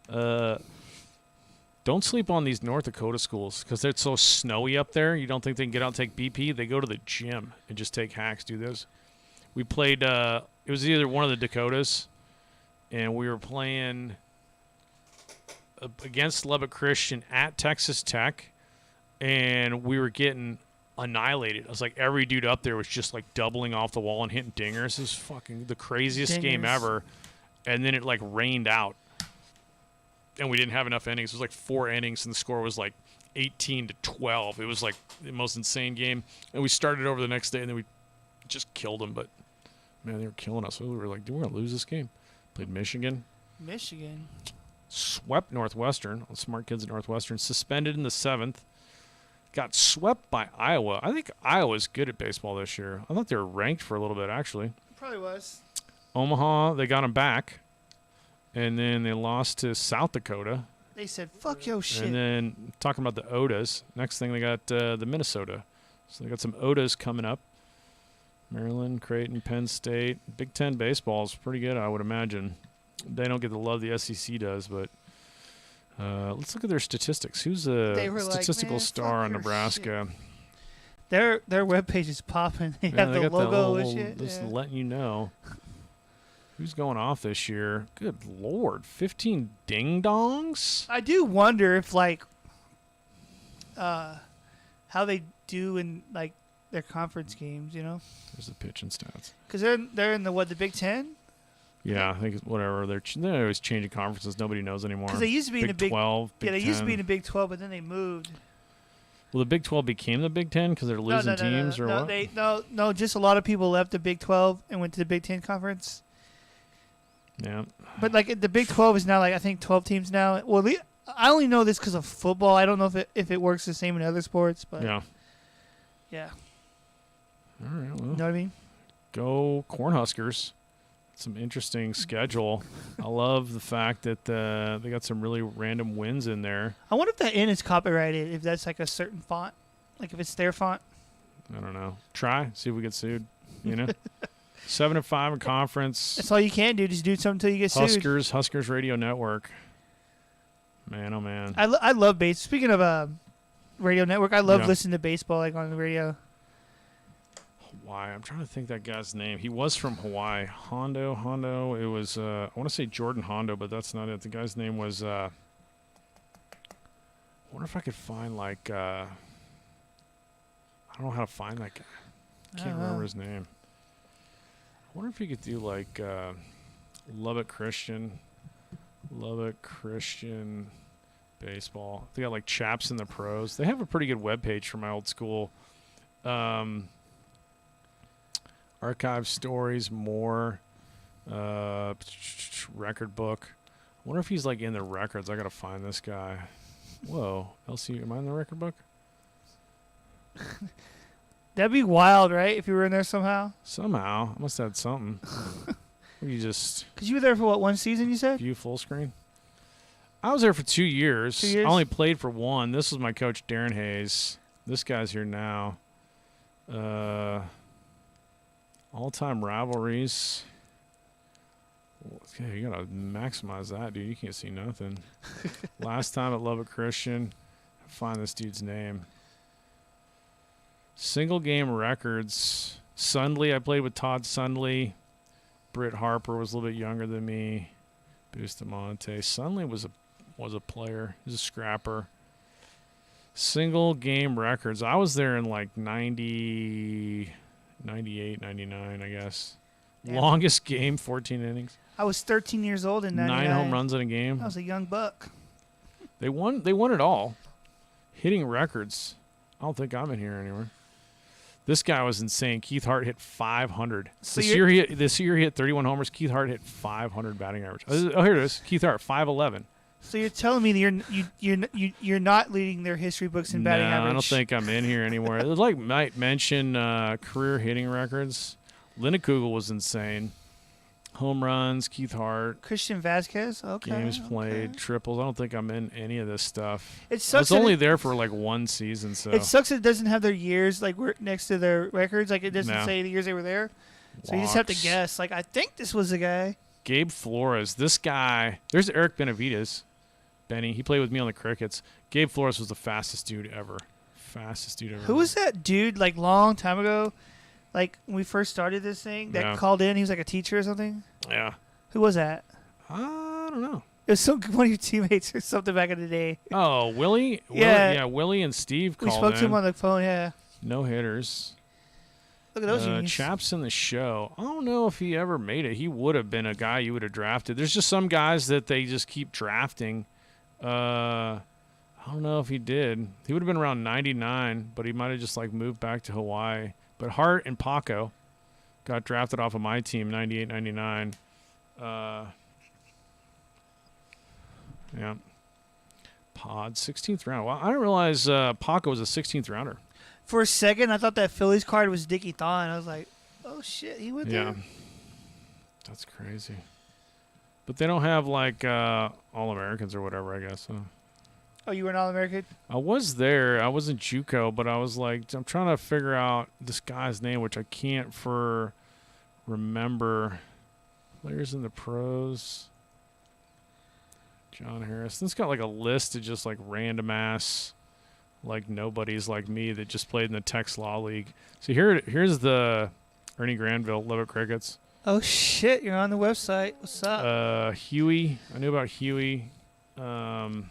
Don't sleep on these North Dakota schools because they're so snowy up there. You don't think they can get out and take BP? They go to the gym and just take hacks, do this. We played, it was either one of the Dakotas, and we were playing against Lubbock Christian at Texas Tech, and we were getting annihilated. It was like every dude up there was just like doubling off the wall and hitting dingers. It was fucking the craziest game ever. And then it like rained out. And we didn't have enough innings. It was like 4 innings, and the score was like 18-12. It was like the most insane game. And we started over the next day, and then we just killed them. But, man, they were killing us. We were like, dude, we're going to lose this game. Played Michigan. Swept Northwestern. All the smart kids at Northwestern. Suspended in the 7th. got swept by Iowa. I think Iowa's good at baseball this year. I thought they were ranked for a little bit, actually. Probably was. Omaha, they got them back. And then they lost to South Dakota. They said, fuck yo shit. And then talking about the Odas, next thing they got the Minnesota. So they got some Odas coming up. Maryland, Creighton, Penn State. Big Ten baseball is pretty good, I would imagine. They don't get the love the SEC does, but let's look at their statistics. Who's the statistical star on Nebraska? Their webpage is popping. They have the logo and shit. Just letting you know. Who's going off this year? Good Lord. 15 ding-dongs? I do wonder if, like, how they do in, like, their conference games, you know? There's the pitch and stats. Because they're in the Big Ten? Yeah, I think it's whatever. They're always changing conferences. Nobody knows anymore. Because they used to be in the Big 12, Big 10. They used to be in the Big 12, but then they moved. Well, the Big 12 became the Big 10 because they're losing teams or what? No, just a lot of people left the Big 12 and went to the Big 10 conference. Yeah. But, like, the Big 12 is now, like, I think 12 teams now. Well, I only know this because of football. I don't know if it works the same in other sports, but yeah. All right, well, you know what I mean? Go Cornhuskers. Some interesting schedule. I love the fact that they got some really random wins in there. I wonder if that N is copyrighted, if that's like a certain font. Like if it's their font. I don't know. Try. See if we get sued. You know? 7-5 in conference. That's all you can do. Just do something until you get sued. Huskers Radio Network. Man, oh man. I love base. Speaking of radio network, I love listening to baseball like on the radio. Hawaii. I'm trying to think that guy's name. He was from Hawaii. Hondo. It was, I want to say Jordan Hondo, but that's not it. The guy's name was, I wonder if I could find, like, I don't know how to find that guy. I can't remember his name. I wonder if you could do, like, Lubbock Christian baseball. They got, like, Chaps in the Pros. They have a pretty good webpage for my old school. Archive stories, more record book. I wonder if he's like in the records. I gotta find this guy. Whoa, LC, am I in the record book? That'd be wild, right? If you were in there somehow. Somehow, I must have had something. You just because you were there for what, one season? You said view full screen. I was there for 2 years. 2 years. I only played for one. This was my coach, Darren Hayes. This guy's here now. All-time rivalries. Okay, you gotta maximize that, dude. You can't see nothing. Last time at Lubbock Christian. Find this dude's name. Single game records. Sundley, I played with Todd Sundley. Britt Harper was a little bit younger than me. Bustamante. Sundley was a player. He was a scrapper. Single game records. I was there in like 90, 98, 99, I guess. Damn. Longest game, 14 innings. I was 13 years old in 99. 9 home runs in a game. I was a young buck. They won it all. Hitting records. I don't think I'm in here anywhere. This guy was insane. Keith Hart hit 500. So this year he hit 31 homers. Keith Hart hit 500 batting average. Oh, here it is. Keith Hart, 511. So you're telling me that you're not leading their history books in batting average? I don't think I'm in here anymore. It was like might mention career hitting records. Linnekugel was insane. Home runs, Keith Hart. Christian Vasquez, okay. Games played, triples. I don't think I'm in any of this stuff. It sucks. I was only there for like one season, so it sucks that it doesn't have their years like next to their records. Like it doesn't say the years they were there. So you just have to guess. Like I think this was the guy. Gabe Flores. This guy. There's Eric Benavides. Benny. He played with me on the Crickets. Gabe Flores was the fastest dude ever. Who was that dude like long time ago? Like when we first started this thing that called in, he was like a teacher or something. Yeah. Who was that? I don't know. It was one of your teammates or something back in the day. Oh, Willie? Yeah. Willie and Steve called in. We spoke to him on the phone, yeah. No hitters. Look at those unions. Chaps in the show. I don't know if he ever made it. He would have been a guy you would have drafted. There's just some guys that they just keep drafting. I don't know if he did. He would have been around 99, but he might have just like moved back to Hawaii. But Hart and Paco got drafted off of my team, 98, 99. Pod, 16th round. Well, I didn't realize Paco was a 16th rounder. For a second, I thought that Phillies card was Dickie Thon. I was like, oh shit, he went Yeah. there. That's crazy. But they don't have like All-Americans or whatever, I guess. Oh, you were an All-American? I was there. I wasn't JUCO, but I was like, I'm trying to figure out this guy's name, which I can't remember. Players in the pros. John Harris. This got like a list of just like random ass, like nobodies like me that just played in the Tex Law League. So here's the Ernie Granville, Lubbock Crickets. Oh shit, you're on the website. What's up? Huey. I knew about Huey. Man.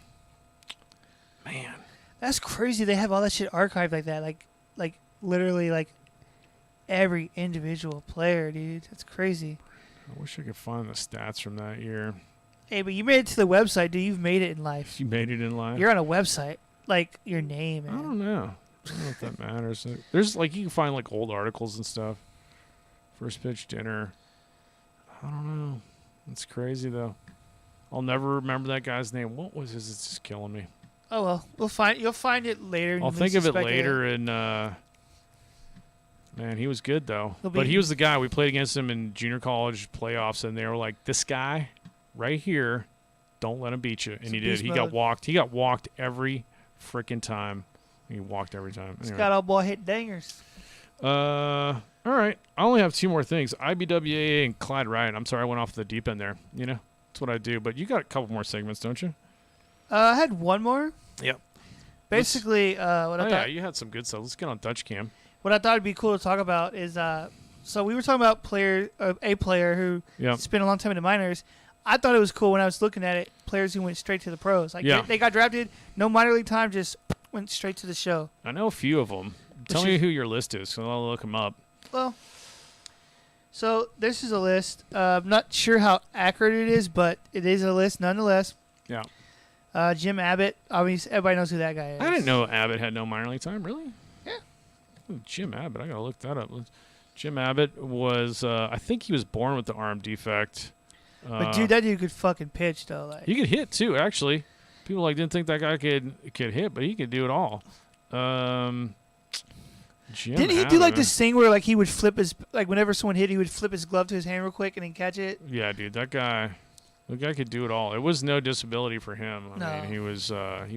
That's crazy. They have all that shit archived like that. Like literally like every individual player, dude. That's crazy. I wish I could find the stats from that year. Hey, but you made it to the website, dude. You've made it in life. You made it in life. You're on a website. Like your name. I Man. don't know. I don't know if that matters. There's like you can find like old articles and stuff. First pitch dinner. I don't know. It's crazy though. I'll never remember that guy's name. What was his? It's just killing me. Oh well, you'll find it later. I'll think of it later. And man, he was good though. But he was the guy we played against him in junior college playoffs, and they were like, "This guy right here, don't let him beat you." And he did. He got walked. He got walked every freaking time. He walked every time. He's Anyway. got all ball hit dangers. All right. I only have two more things. IBWAA and Clyde Ryan. I'm sorry I went off the deep end there. You know, that's what I do. But you got a couple more segments, don't you? I had one more. Yep. Basically, yeah, you had some good stuff. Let's get on Dutch Cam. What I thought would be cool to talk about is, so we were talking about a player who spent a long time in the minors. I thought it was cool when I was looking at it, players who went straight to the pros. Like they got drafted, no minor league time, just went straight to the show. I know a few of them. Tell me who your list is, so I'll look them up. Well, so this is a list. I'm not sure how accurate it is, but it is a list nonetheless. Yeah. Jim Abbott, obviously, everybody knows who that guy is. I didn't know Abbott had no minor league time. Really? Yeah. Ooh, Jim Abbott. I got to look that up. Jim Abbott was, I think he was born with the arm defect. But, dude, that dude could fucking pitch, though. Like. He could hit, too, actually. People didn't think that guy could hit, but he could do it all. Jim Didn't he Abbott, do like this thing where like he would flip his whenever someone hit, he would flip his glove to his hand real quick and then catch it? Yeah, dude, that guy could do it all. It was no disability for him. I mean, he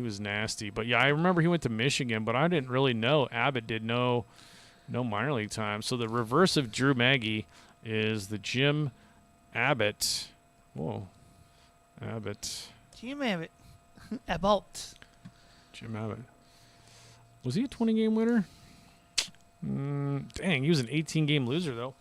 was nasty. But yeah, I remember he went to Michigan, but I didn't really know Abbott did no minor league time. So the reverse of Drew Maggi is the Jim Abbott. Whoa, Abbott. Jim Abbott. Abbott. Jim Abbott. Was he a 20-game winner? Dang, he was an 18-game loser though.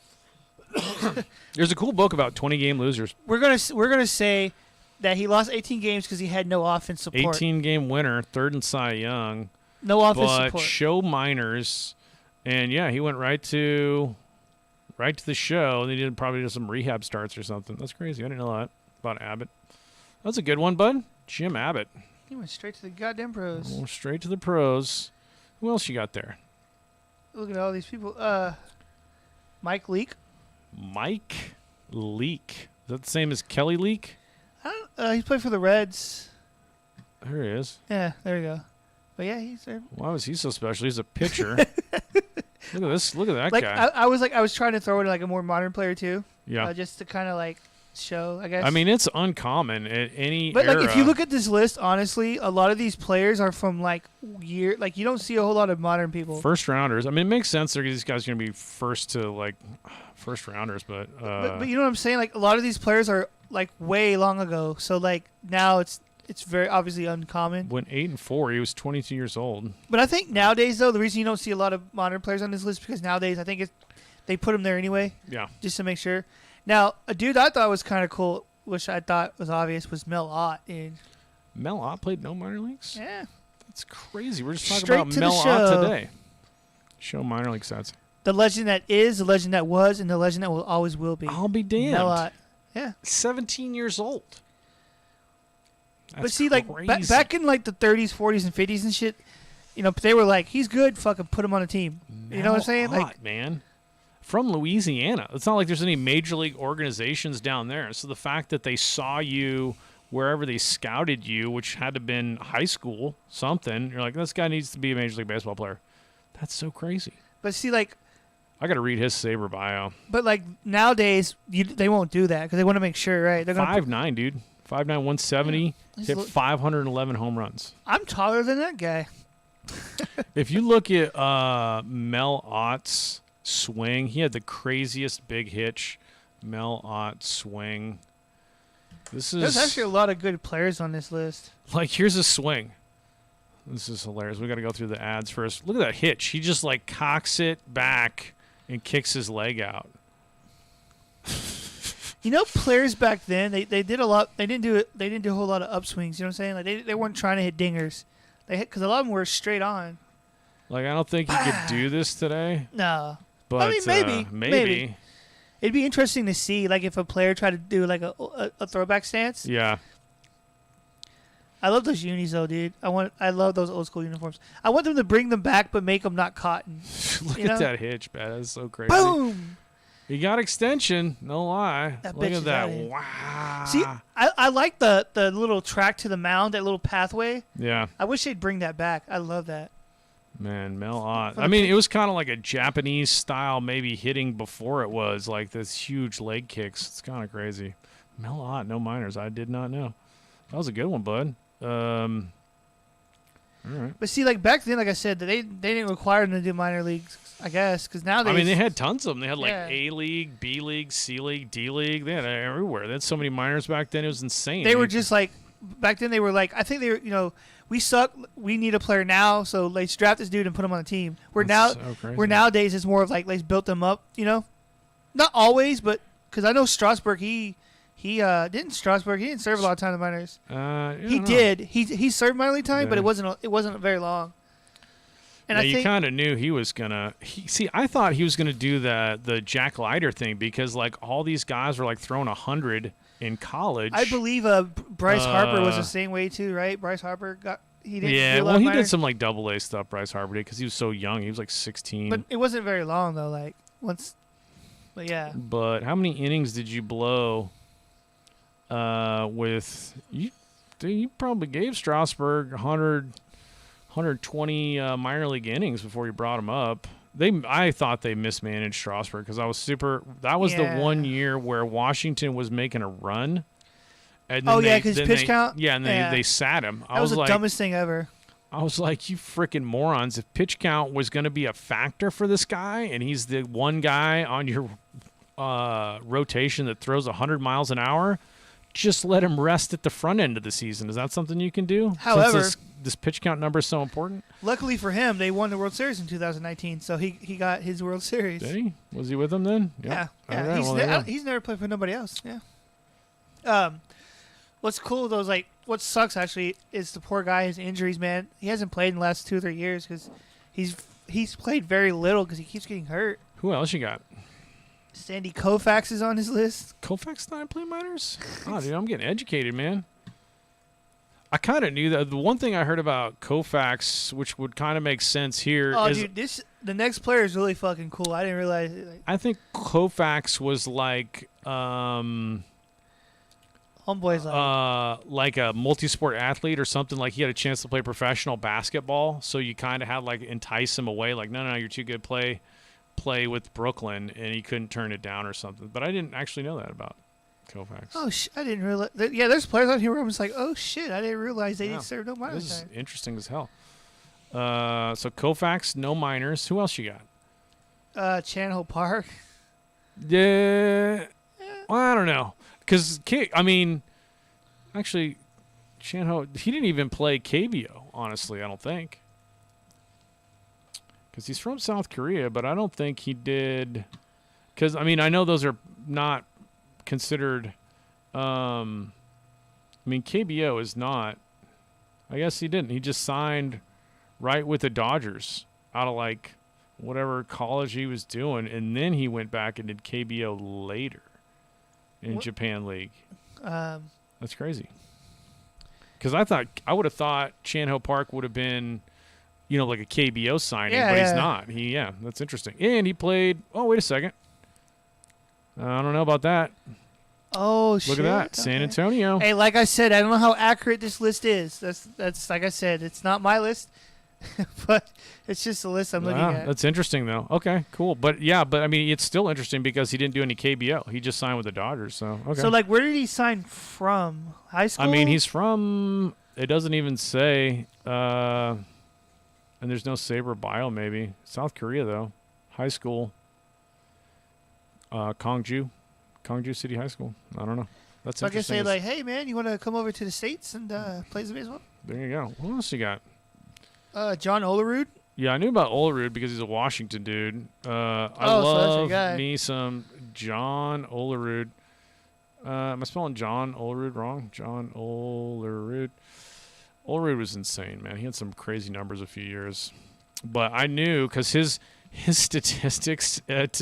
There's a cool book about 20-game losers. We're gonna say that he lost 18 games because he had no offense support. 18-game winner, third in Cy Young. No offense but support. Show minors, and yeah, he went right to the show, and they probably did some rehab starts or something. That's crazy. I didn't know that about Abbott. That's a good one, bud. Jim Abbott. He went straight to the goddamn pros. Oh, straight to the pros. Who else you got there? Look at all these people. Mike Leake. Mike Leake. Is that the same as Kelly Leake? He's played for the Reds. There he is. Yeah, there you go. But yeah, he's there. Why was he so special? He's a pitcher. Look at this. Look at that guy. I was trying to throw in like a more modern player too. Yeah. Just to kind of like show, I guess. I mean, it's uncommon at any But era. like, if you look at this list, honestly, a lot of these players are from like you don't see a whole lot of modern people. First rounders. I mean, it makes sense. These guys are going to be first rounders, but you know what I'm saying? Like, a lot of these players are like way long ago. So like now it's very obviously uncommon. Went 8-4. He was 22 years old. But I think nowadays though, the reason you don't see a lot of modern players on this list is because nowadays I think they put them there anyway. Yeah. Just to make sure. Now, a dude I thought was kind of cool, which I thought was obvious, was Mel Ott. Mel Ott played no minor leagues? Yeah. That's crazy. We're just talking Straight about to Mel the Ott show. today. Show minor league stats. The legend that is, the legend that was, and the legend that will always will be. I'll be damned. Mel Ott. Yeah. 17 years old. That's but see, crazy. like, back in like the 30s, 40s, and 50s and shit, they were like, he's good, fucking put him on a team. You know what I'm saying? Mel Ott, Like, man. From Louisiana. It's not like there's any major league organizations down there. So the fact that they saw you wherever they scouted you, which had to have been high school, something. You're like, this guy needs to be a Major League Baseball player. That's so crazy. But see, like, I got to read his SABR bio. but like nowadays, they won't do that because they want to make sure, right? They're gonna. 5'9", dude. 5'9", 170, He's hit look- 511 home runs. I'm taller than that guy. If you look at Mel Ott's swing, he had the craziest big hitch. Mel Ott swing. This is There's actually a lot of good players on this list. like, here's a swing. This is hilarious. We got to go through the ads first. Look at that hitch. He just like cocks it back and kicks his leg out. You know, players back then they did a lot. They didn't do a whole lot of upswings. You know what I'm saying? Like they weren't trying to hit dingers. They hit because a lot of them were straight on. Like, I don't think you could do this today, No, but I mean, maybe. It'd be interesting to see, like, if a player tried to do like a throwback stance. Yeah. I love those unis though, dude. I love those old school uniforms. I want them to bring them back, but make them not cotton. Look You at know? that hitch, man. That's so crazy. Boom. He got extension. No lie. That Look bitch at is that. outta here. Wow. See, I like the little track to the mound, that little pathway. Yeah. I wish they'd bring that back. I love that. Man, Mel Ott. For I the mean, pick- it was kind of like a Japanese style, maybe hitting before it was like this huge leg kicks. It's kind of crazy. Mel Ott, no minors. I did not know. That was a good one, bud. All right. But see, like back then, like I said, they didn't require them to do minor leagues, I guess, because now I mean, they had tons of them. They had like Yeah. A League, B League, C League, D League. They had it everywhere. They had so many minors back then. It was insane. They were just like back then. They were like, I think they were, we suck. We need a player now, so let's draft this dude and put him on the team. That's so crazy. Where nowadays it's more of like let's build them up. Not always, but because I know Strasburg, he didn't serve a lot of time in the minors. He did. He served minor league time, but Yeah. it wasn't very long. And Yeah, I you think kind of knew he was gonna. I thought he was gonna do the Jack Leiter thing because like all these guys were like throwing 100 in college. I believe Bryce Harper was the same way too, right? Bryce Harper he didn't. Yeah, do a lot well, of he minor, did some like double A stuff. Bryce Harper did because he was so young. He was like 16. but it wasn't very long though. Like once, but yeah. But how many innings did you blow? With you, you probably gave Strasburg 120 minor league innings before you brought him up. I thought they mismanaged Strasburg because I was super. That was Yeah. the one year where Washington was making a run. And Oh, then yeah, 'cause pitch count? Yeah, and Yeah. they sat him. That was the like, dumbest thing ever. I was like, you freaking morons! If pitch count was going to be a factor for this guy, and he's the one guy on your rotation that throws 100 miles an hour, just let him rest at the front end of the season. Is that something you can do? However- Since this pitch count number is so important. Luckily for him, they won the World Series in 2019, so he got his World Series. Did he? Was he with them then? Yeah, All yeah. right, well, there you go. He's never played for nobody else. Yeah. What's cool though is like what sucks actually is the poor guy, his injuries, man. He hasn't played in the last 2 or 3 years because he's played very little because he keeps getting hurt. Who else you got? Sandy Koufax is on his list. Koufax not play minors? Oh, dude, I'm getting educated, man. I kind of knew that. The one thing I heard about Koufax, which would kind of make sense here, Oh, is dude, the next player is really fucking cool. I didn't realize. I think Koufax was like Homeboy's like a multi-sport athlete or something. Like he had a chance to play professional basketball, so you kind of had like entice him away. Like, no, you're too good. Play with Brooklyn, and he couldn't turn it down or something. But I didn't actually know that about Koufax. Oh, I didn't realize. Yeah, there's players on here where I'm just like, oh shit, I didn't realize they Yeah. didn't serve no minor This is time. interesting as hell. So Koufax, no minors. Who else you got? Chan-Ho Park. Yeah. Well, I don't know. Because, actually, Chan-Ho, he didn't even play KBO, honestly, I don't think. Because he's from South Korea, but I don't think he did. Because, I know those are not considered. KBO is not. I guess he didn't. He just signed right with the Dodgers out of, like, whatever college he was doing. And then he went back and did KBO later in Japan League. That's crazy. Because I would have thought Chan-Ho Park would have been, like a KBO signing, but he's not. That's interesting. And he played. Oh, wait a second. I don't know about that. Oh shit! Look at that, San Antonio. Hey, like I said, I don't know how accurate this list is. That's like I said, it's not my list, but it's just a list I'm looking at. That's interesting though. Okay, cool. But I mean, it's still interesting because he didn't do any KBO. He just signed with the Dodgers. So okay. So like, where did he sign from? High school? I mean, he's from. It doesn't even say. And there's no SABR bio. Maybe South Korea though. High school. Kongju City High School. I don't know. That's so I can interesting. say like, hey man, you want to come over to the States and play some baseball? There you go. What else you got? John Olerud. Yeah, I knew about Olerud because he's a Washington dude. I so that's your love guy. me some John Olerud. Am I spelling John Olerud wrong? John Olerud. Olerud was insane, man. He had some crazy numbers a few years. But I knew because his statistics at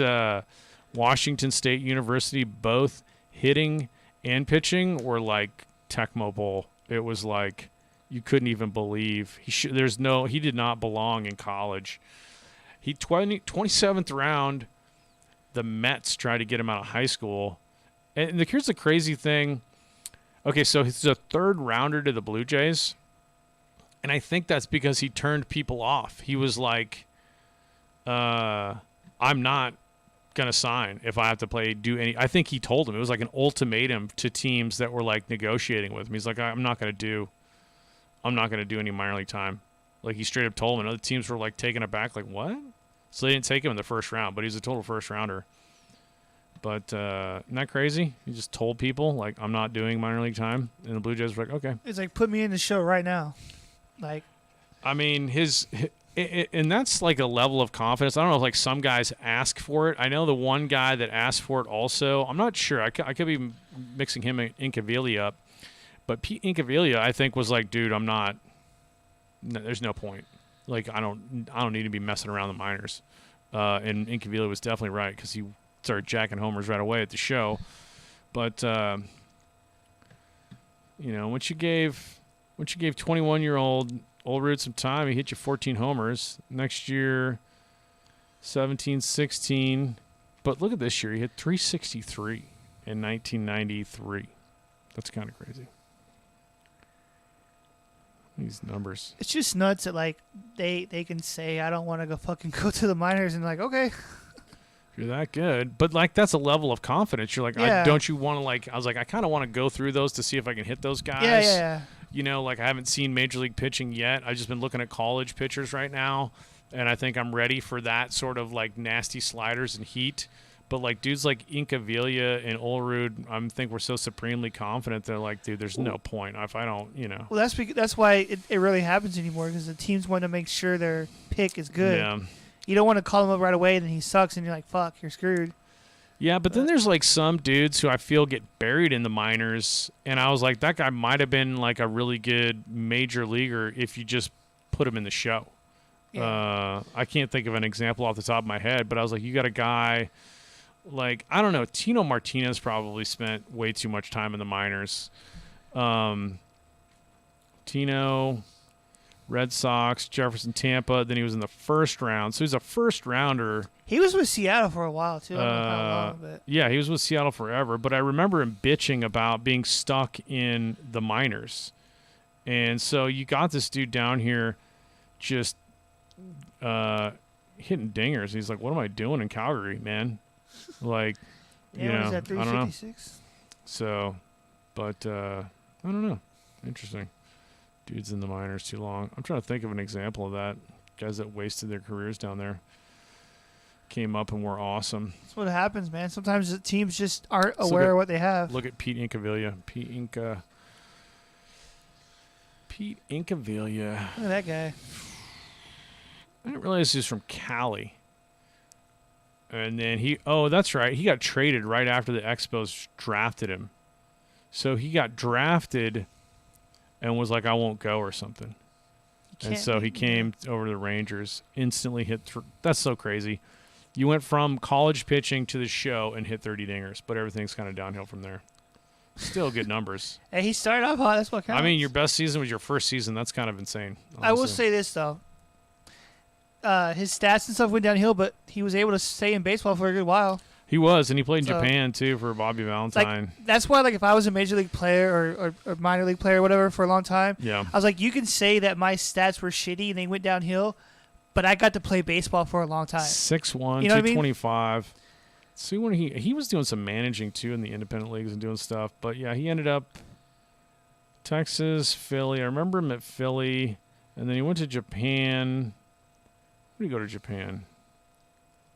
Washington State University, both hitting and pitching, were like Tecmo Bowl. It was like you couldn't even believe he did not belong in college. He 27th round. The Mets tried to get him out of high school, and here's the crazy thing. Okay, so he's a third rounder to the Blue Jays, and I think that's because he turned people off. He was like, "I'm not gonna sign if I have to do any." I think he told him it was like an ultimatum to teams that were like negotiating with him. He's like, I'm not gonna do any minor league time. Like he straight up told him, and other teams were like taken aback, like what? So they didn't take him in the first round, but he's a total first rounder. But isn't that crazy? He just told people like I'm not doing minor league time, and the Blue Jays were like, okay. It's like put me in the show right now, like. I mean and that's like a level of confidence. I don't know if like some guys ask for it. I know the one guy that asked for it also. I'm not sure. I could be mixing him and Incaviglia up. But Pete Incaviglia, I think, was like, dude, I'm not. No, there's no point. Like I don't need to be messing around the minors. And Incaviglia was definitely right because he started jacking homers right away at the show. But once you gave 21-year-old Olerud some time, he hit you 14 homers. Next year, 17, 16. But look at this year. He hit 363 in 1993. That's kind of crazy. These numbers. It's just nuts that like they can say I don't want to go to the minors and like okay. You're that good, but like that's a level of confidence. You're like, yeah. Don't you want to like? I was like, I kind of want to go through those to see if I can hit those guys. Yeah. Like I haven't seen major league pitching yet. I've just been looking at college pitchers right now, and I think I'm ready for that sort of like nasty sliders and heat. But like dudes like Incaviglia and Olerud, I think we're so supremely confident. They're like, dude, there's no point if I don't, Well, that's why it really happens anymore because the teams want to make sure their pick is good. Yeah. You don't want to call him up right away and then he sucks and you're like, fuck, you're screwed. Yeah, but then there's like some dudes who I feel get buried in the minors, and I was like, that guy might have been like a really good major leaguer if you just put him in the show. Yeah. I can't think of an example off the top of my head, but I was like, you got a guy like, I don't know, Tino Martinez probably spent way too much time in the minors. Tino, Red Sox, Jefferson, Tampa. Then he was in the first round. So he's a first rounder. He was with Seattle for a while, too. I don't know how long, but. Yeah, he was with Seattle forever. But I remember him bitching about being stuck in the minors. And so you got this dude down here just hitting dingers. He's like, what am I doing in Calgary, man? Like, yeah, what is that, 356? So, but I don't know. Interesting. Dudes in the minors too long. I'm trying to think of an example of that. Guys that wasted their careers down there came up and were awesome. That's what happens, man. Sometimes the teams just aren't aware of what they have. Look at Pete Incaviglia. Pete Incaviglia. Look at that guy. I didn't realize he was from Cali. And then that's right. He got traded right after the Expos drafted him. So he got drafted and was like, I won't go or something. And so he came over to the Rangers, instantly hit. That's so crazy. You went from college pitching to the show and hit 30 dingers, but everything's kind of downhill from there. Still good numbers. Hey, he started off hot. That's what counts. I mean, your best season was your first season. That's kind of insane. Honestly. I will say this, though. His stats and stuff went downhill, but he was able to stay in baseball for a good while. He was, and he played in So, Japan too for Bobby Valentine. Like that's why, like, if I was a major league player or minor league player or whatever for a long time, Yeah. I was like, you can say that my stats were shitty and they went downhill, but I got to play baseball for a long time. 6'1", You know what I mean? 225. See when he was doing some managing too in the independent leagues and doing stuff, but yeah, he ended up Texas, Philly. I remember him at Philly, and then he went to Japan. Where did he go to Japan?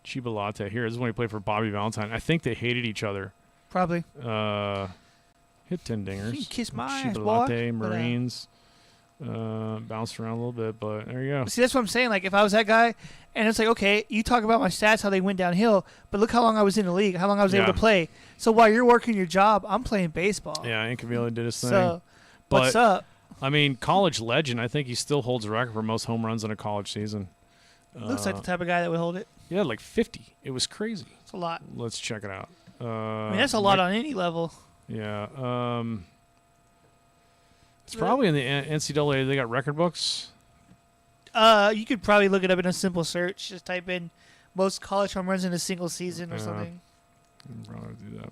Chiba Latte. Here, this is when he played for Bobby Valentine. I think they hated each other. Probably. Hit 10 dingers. You can kiss my Chiba ass, boy. Latte, But, Marines. Bounced around a little bit, but there you go. See, that's what I'm saying. Like, if I was that guy, and it's like, okay, you talk about my stats, how they went downhill, but look how long I was in the league, how long I was able Yeah. to play. So while you're working your job, I'm playing baseball. Yeah, Incavilla did his thing. So, but, what's up? I mean, college legend. I think he still holds the record for most home runs in a college season. Looks like the type of guy that would hold it. Yeah, like 50. It was crazy. It's a lot. Let's check it out. I mean, that's a lot on any level. Yeah. It's probably in the NCAA. They got record books. You could probably look it up in a simple search. Just type in most college home runs in a single season or Yeah. something. Probably do that.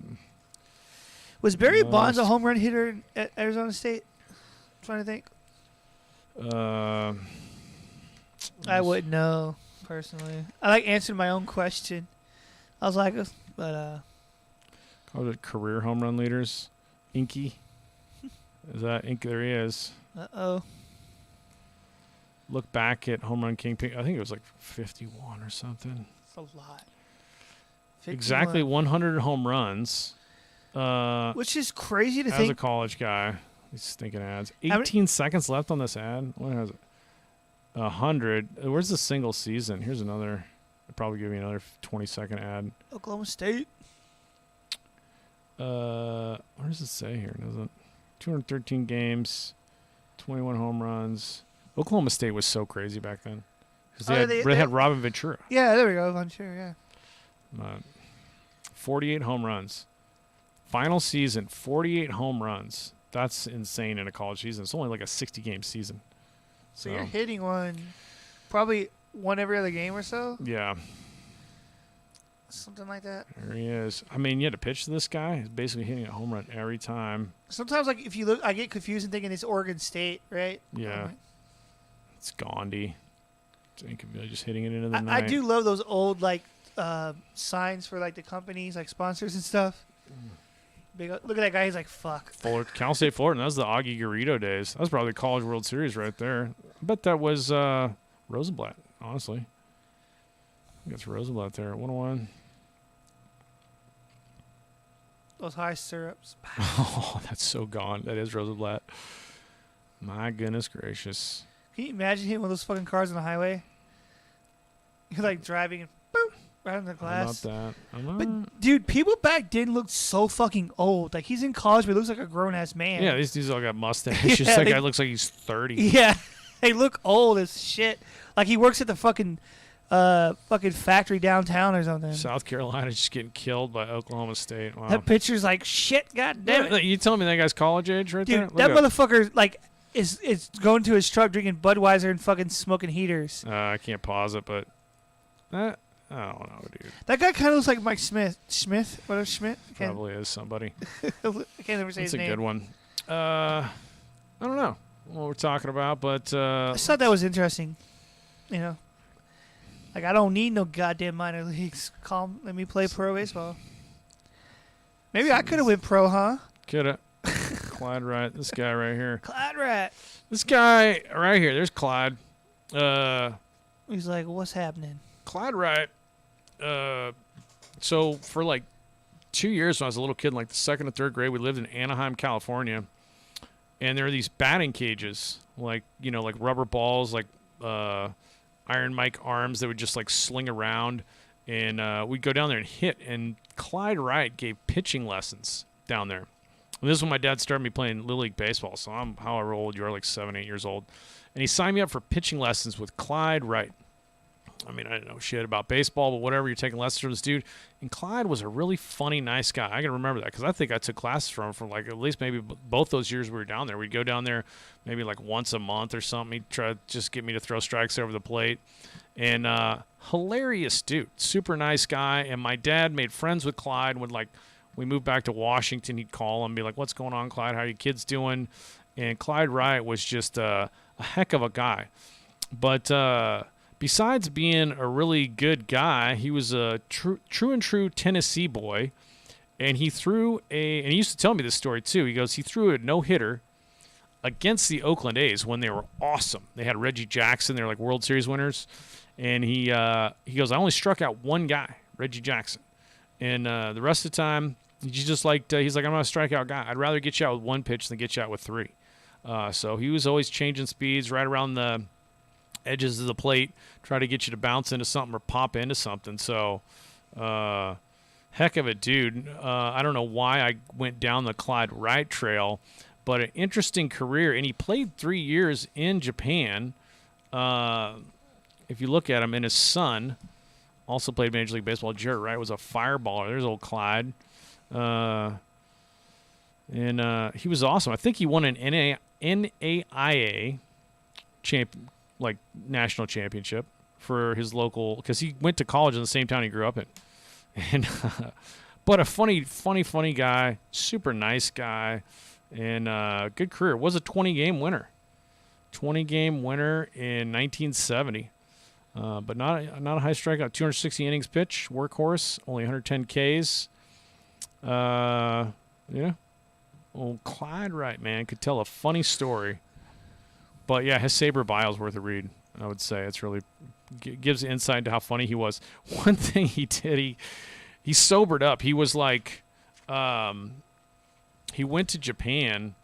Was Barry Bonds a Most- home run hitter at Arizona State? I'm trying to think. I wouldn't know, personally. I like answering my own question. I was like, but Called it career home run leaders. Inky. Is that Inky? There he is. uh-oh. Look back at home run king. I think it was like 51 or something. It's a lot. Exactly 51. 100 home runs. Which is crazy to As think. a college guy. These stinking ads. How many- 18 seconds left on this ad. What has it? 100. Where's the single season? Here's another. I'll probably give you another 20-second ad. Oklahoma State. What does it say here? Does it? 213 games, 21 home runs. Oklahoma State was so crazy back then. 'Cause they had Robin Ventura. Yeah, there we go. I'm sure, yeah. 48 home runs. Final season, 48 home runs. That's insane in a college season. It's only like a 60-game season. So you're hitting one, probably one every other game or so? Yeah, Something like that. there he is. I mean, you had to pitch to this guy. He's basically hitting a home run every time. Sometimes, like, if you look, I get confused and thinking it's Oregon State, right? Yeah. I'm It's Gandhi. Just hitting it into the like- night. I do love those old, like, signs for, like, the companies, like, sponsors and stuff. Big, look at that guy. He's like, fuck. Cal State Fullerton. That was the Augie Garrido days. That was probably the College World Series right there. I bet that was Rosenblatt, honestly. I think it's Rosenblatt there at 101. Those high syrups. Oh, that's so gone. That is Rosenblatt. My goodness gracious. Can you imagine hitting one of those fucking cars on the highway? You're, like, driving and boop, right on the How glass. about that? But, dude, people back then looked so fucking old. Like, he's in college, but he looks like a grown-ass man. Yeah, these dudes all got mustaches. Yeah, That they- guy looks like he's 30. Yeah, they look old as shit. Like he works at the fucking factory downtown or something. South Carolina just getting killed by Oklahoma State. Wow. That picture's like shit. God damn it, You telling me that guy's college age right there? dude. That motherfucker like is going to his truck drinking Budweiser and fucking smoking heaters. I can't pause it, but I don't know, dude. That guy kind of looks like Mike Smith. Whatever Schmidt. Probably is somebody. I can't ever say That's his a name. good one. I don't know what we're talking about, but I just thought that was interesting. You know, like I don't need no goddamn minor leagues. Let me play pro baseball. Maybe I could have went pro, huh? coulda. Clyde Wright, this guy right here. Clyde Rat. This guy right here. There's Clyde. He's like, what's happening? Clyde Wright. So for like 2 years when I was a little kid, in like the second and third grade, we lived in Anaheim, California, and there are these batting cages, like like rubber balls, like Iron Mike arms that would just like sling around, and we'd go down there and hit. And Clyde Wright gave pitching lessons down there. And this is when my dad started me playing Little League Baseball, so I'm however old you are, like 7, 8 years old. And he signed me up for pitching lessons with Clyde Wright. I mean, I didn't know shit about baseball, but whatever, you're taking lessons from this dude. And Clyde was a really funny, nice guy. I can remember that because I think I took classes from him for like at least maybe both those years we were down there. We'd go down there maybe like once a month or something. He'd try to just get me to throw strikes over the plate. And hilarious dude, super nice guy. And my dad made friends with Clyde when like we moved back to Washington. He'd call him and be like, "What's going on, Clyde? How are your kids doing?" And Clyde Wright was just a heck of a guy. But besides being a really good guy, he was a true and true Tennessee boy. And he threw and he used to tell me this story too. He goes, he threw a no-hitter against the Oakland A's when they were awesome. They had Reggie Jackson. They're like World Series winners. And he goes, I only struck out one guy, Reggie Jackson. And the rest of the time, he's just like, he's like, I'm not a strikeout guy. I'd rather get you out with one pitch than get you out with three. So he was always changing speeds right around the edges of the plate, try to get you to bounce into something or pop into something. So, heck of a dude. I don't know why I went down the Clyde Wright trail, but an interesting career. And he played 3 years in Japan. If you look at him, and his son also played Major League Baseball. Jarrett Wright was a fireballer. There's old Clyde. And he was awesome. I think he won an NAIA national championship for his local, because he went to college in the same town he grew up in. And but a funny guy, super nice guy, and good career. Was a 20-game winner. 20-game winner in 1970. But not a high strikeout. 260 innings pitch, workhorse, only 110 Ks. Yeah. Old Clyde Wright, man, could tell a funny story. But yeah, his SABR bio is worth a read, I would say. It's really gives insight into how funny he was. One thing he did, he sobered up. He was like, he went to Japan,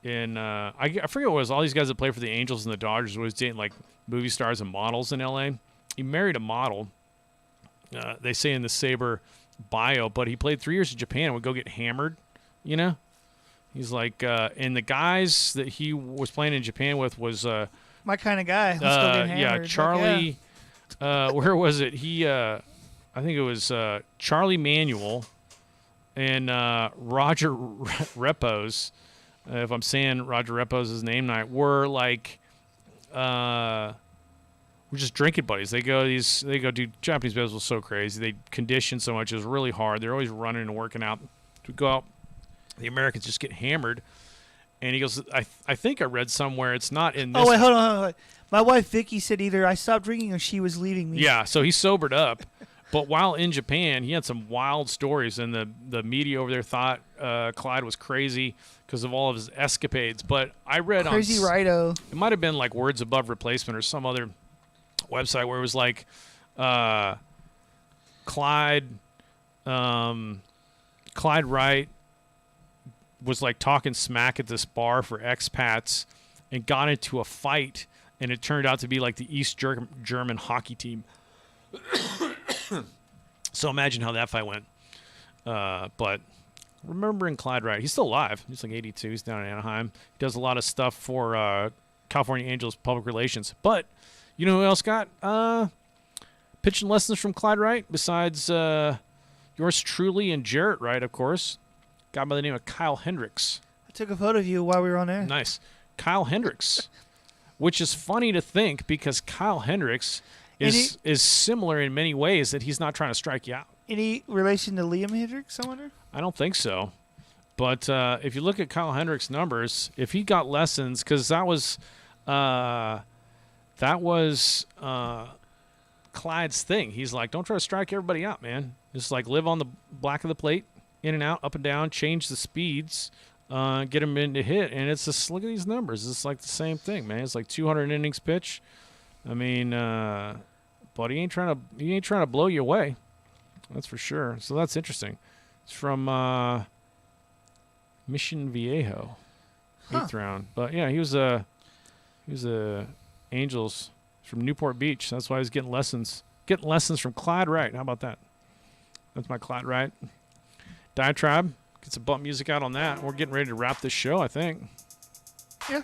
and I forget what it was. All these guys that play for the Angels and the Dodgers were always dating like movie stars and models in L.A. He married a model. They say in the SABR bio, but he played 3 years in Japan and would go get hammered, you know? He's like, and the guys that he was playing in Japan with was my kind of guy. I'm still getting yeah, hammered. Charlie. Where was it? I think it was Charlie Manuel and Roger Repos. If I'm saying Roger Repos' name right, were like, we're just drinking buddies. They go do Japanese baseball. So crazy. They condition so much. It was really hard. They're always running and working out. To go out. The Americans just get hammered. And he goes, I think I read somewhere, it's not in this. Oh, wait, hold on. My wife, Vicky, said either I stopped drinking or she was leaving me. Yeah, so he sobered up. But while in Japan, he had some wild stories. And the media over there thought Clyde was crazy because of all of his escapades. But I read Crazy righto. It might have been like Words Above Replacement or some other website where it was like Clyde Wright was like talking smack at this bar for expats and got into a fight, and it turned out to be like the East German hockey team. So imagine how that fight went. But remembering Clyde Wright, he's still alive. He's like 82. He's down in Anaheim. He does a lot of stuff for California Angels public relations. But you know who else got pitching lessons from Clyde Wright besides yours truly and Jarrett Wright, of course? Guy by the name of Kyle Hendricks. I took a photo of you while we were on air. Nice. Kyle Hendricks, which is funny to think because Kyle Hendricks is similar in many ways that he's not trying to strike you out. Any relation to Liam Hendricks, I wonder? I don't think so. But if you look at Kyle Hendricks' numbers, if he got lessons, because that was Clyde's thing. He's like, don't try to strike everybody out, man. Just like live on the black of the plate, in and out, up and down, change the speeds, get him in to hit. And it's just, look at these numbers. It's like the same thing, man. It's like 200 innings pitch. I mean, but he ain't trying to blow you away. That's for sure. So that's interesting. It's from Mission Viejo, 8th round. But yeah, he was a Angels from Newport Beach. That's why he's getting lessons. Getting lessons from Clyde Wright. How about that? That's my Clyde Wright diatribe. Get some bump music out on that. We're getting ready to wrap this show, I think. Yeah.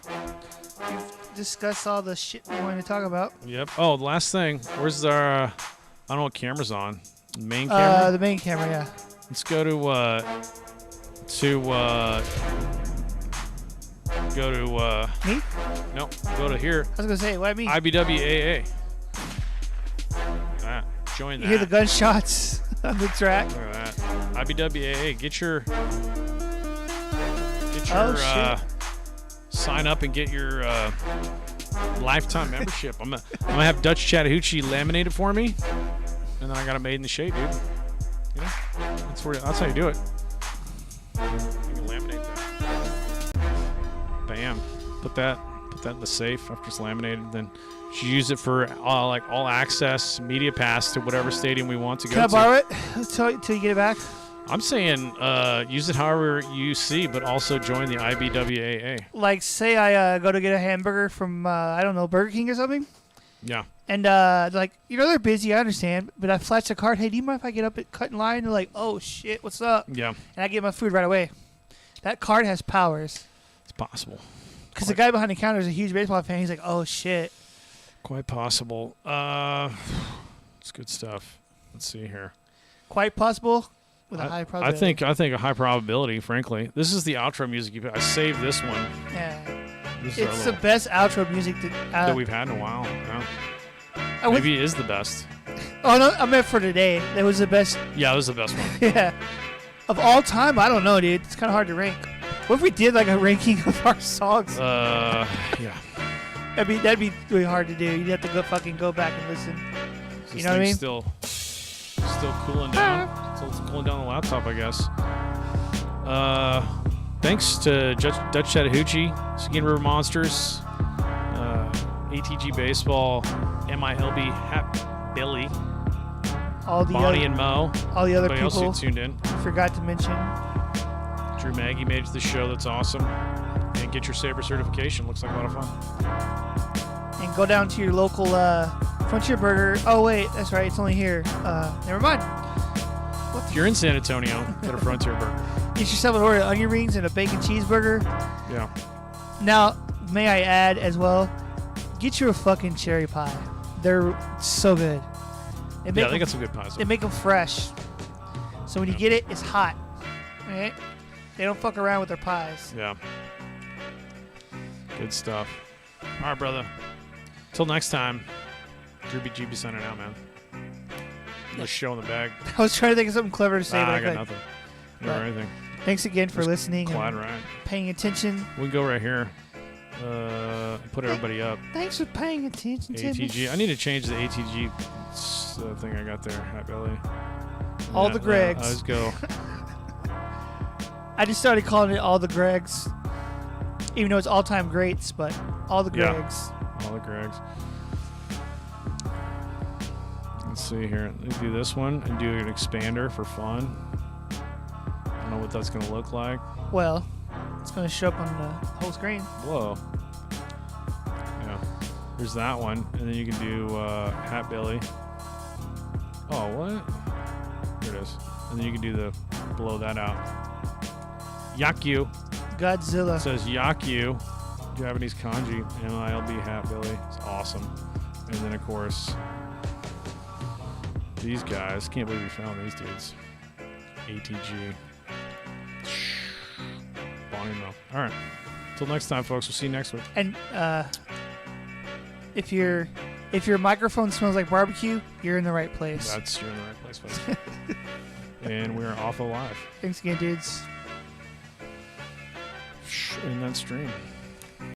We've discussed all the shit we wanted to talk about. Yep. Oh, the last thing. Where's our? I don't know what camera's on. Main camera. The main camera, yeah. Let's go to Me? no, go to here. I was gonna say, what me? IBWAA. That. Join that. You hear the gunshots on the track? Look at that. IBWAA. Get your Oh, sign up and get your lifetime membership. I'm gonna have Dutch Chattahoochee laminate it for me, and then I got it made in the shade, dude. Yeah, that's how you do it. You can laminate that. Bam. Put that in the safe after it's laminated. Then you use it for like all access media pass to whatever stadium we want to go Can I to. borrow it until you get it back? I'm saying use it however you see, but also join the IBWAA. Like, say I go to get a hamburger from, I don't know, Burger King or something. Yeah. And, like, they're busy, I understand. But I flash the card, hey, do you mind if I get up and cut in line? They're like, oh, shit, what's up? Yeah. And I get my food right away. That card has powers. It's possible. Because the guy behind the counter is a huge baseball fan. He's like, oh, shit. Quite possible. It's good stuff. Let's see here. Quite possible with a high probability. I think a high probability, frankly. This is the outro music. I saved this one. Yeah. This is It's the best outro music that we've had in a while. Yeah. Maybe it is the best. Oh, no, I meant for today. That was the best. Yeah, it was the best one. Yeah. Of all time, I don't know, dude. It's kind of hard to rank. What if we did like a ranking of our songs? Yeah. That'd be really hard to do. You'd have to go back and listen. This You know what I mean? Still cooling down. Still cooling down the laptop, I guess. Thanks to Dutch Chattahoochee, Seguin River Monsters, ATG Baseball, MILB, Hap Billy, All the Bonnie other, and Mo. all the other Everybody else people who tuned in. forgot to mention. Drew Maggie made it to the show. That's awesome. And get your SABR certification. Looks like a lot of fun. And go down to your local Frontier Burger. Oh, wait. That's right. It's only here. Never mind. If you're in San Antonio, get a Frontier Burger. Get yourself an order of onion rings and a bacon cheeseburger. Yeah. Now, may I add as well, get you a fucking cherry pie. They're so good. Yeah, they got some good pies. They make them fresh. So when you get it, it's hot. Right? They don't fuck around with their pies. Yeah. Good stuff. All right, brother. Till next time. Drew BGB signing out, man. The show in the bag. I was trying to think of something clever to say, but I I got couldn't. nothing. But Never anything. Thanks again for listening Clyde and Ryan. paying attention. We can go right here. Put everybody up. Thanks for paying attention to me. ATG. I need to change the ATG thing I got there. Hi, Billy. All the Gregs. Let's go. I just started calling it All the Gregs. Even though it's all-time greats, but All the Yeah. Gregs. All the Gregs. Let's see here. Let's do this one and do an expander for fun. I don't know what that's going to look like. Well, it's going to show up on the whole screen. Whoa. Yeah. There's that one. And then you can do Hat Billy. Oh, what? Here it is. And then you can do the blow that out. Yakyu. Godzilla. It says Yakyu. Japanese kanji. MILB Hat Billy. It's awesome. And then, of course, these guys. Can't believe we found these dudes. ATG. Bonnie and Mo. All right. Till next time, folks. We'll see you next week. And if your microphone smells like barbecue, you're in the right place. You're in the right place, folks. And we're off alive. Thanks again, dudes. In that stream.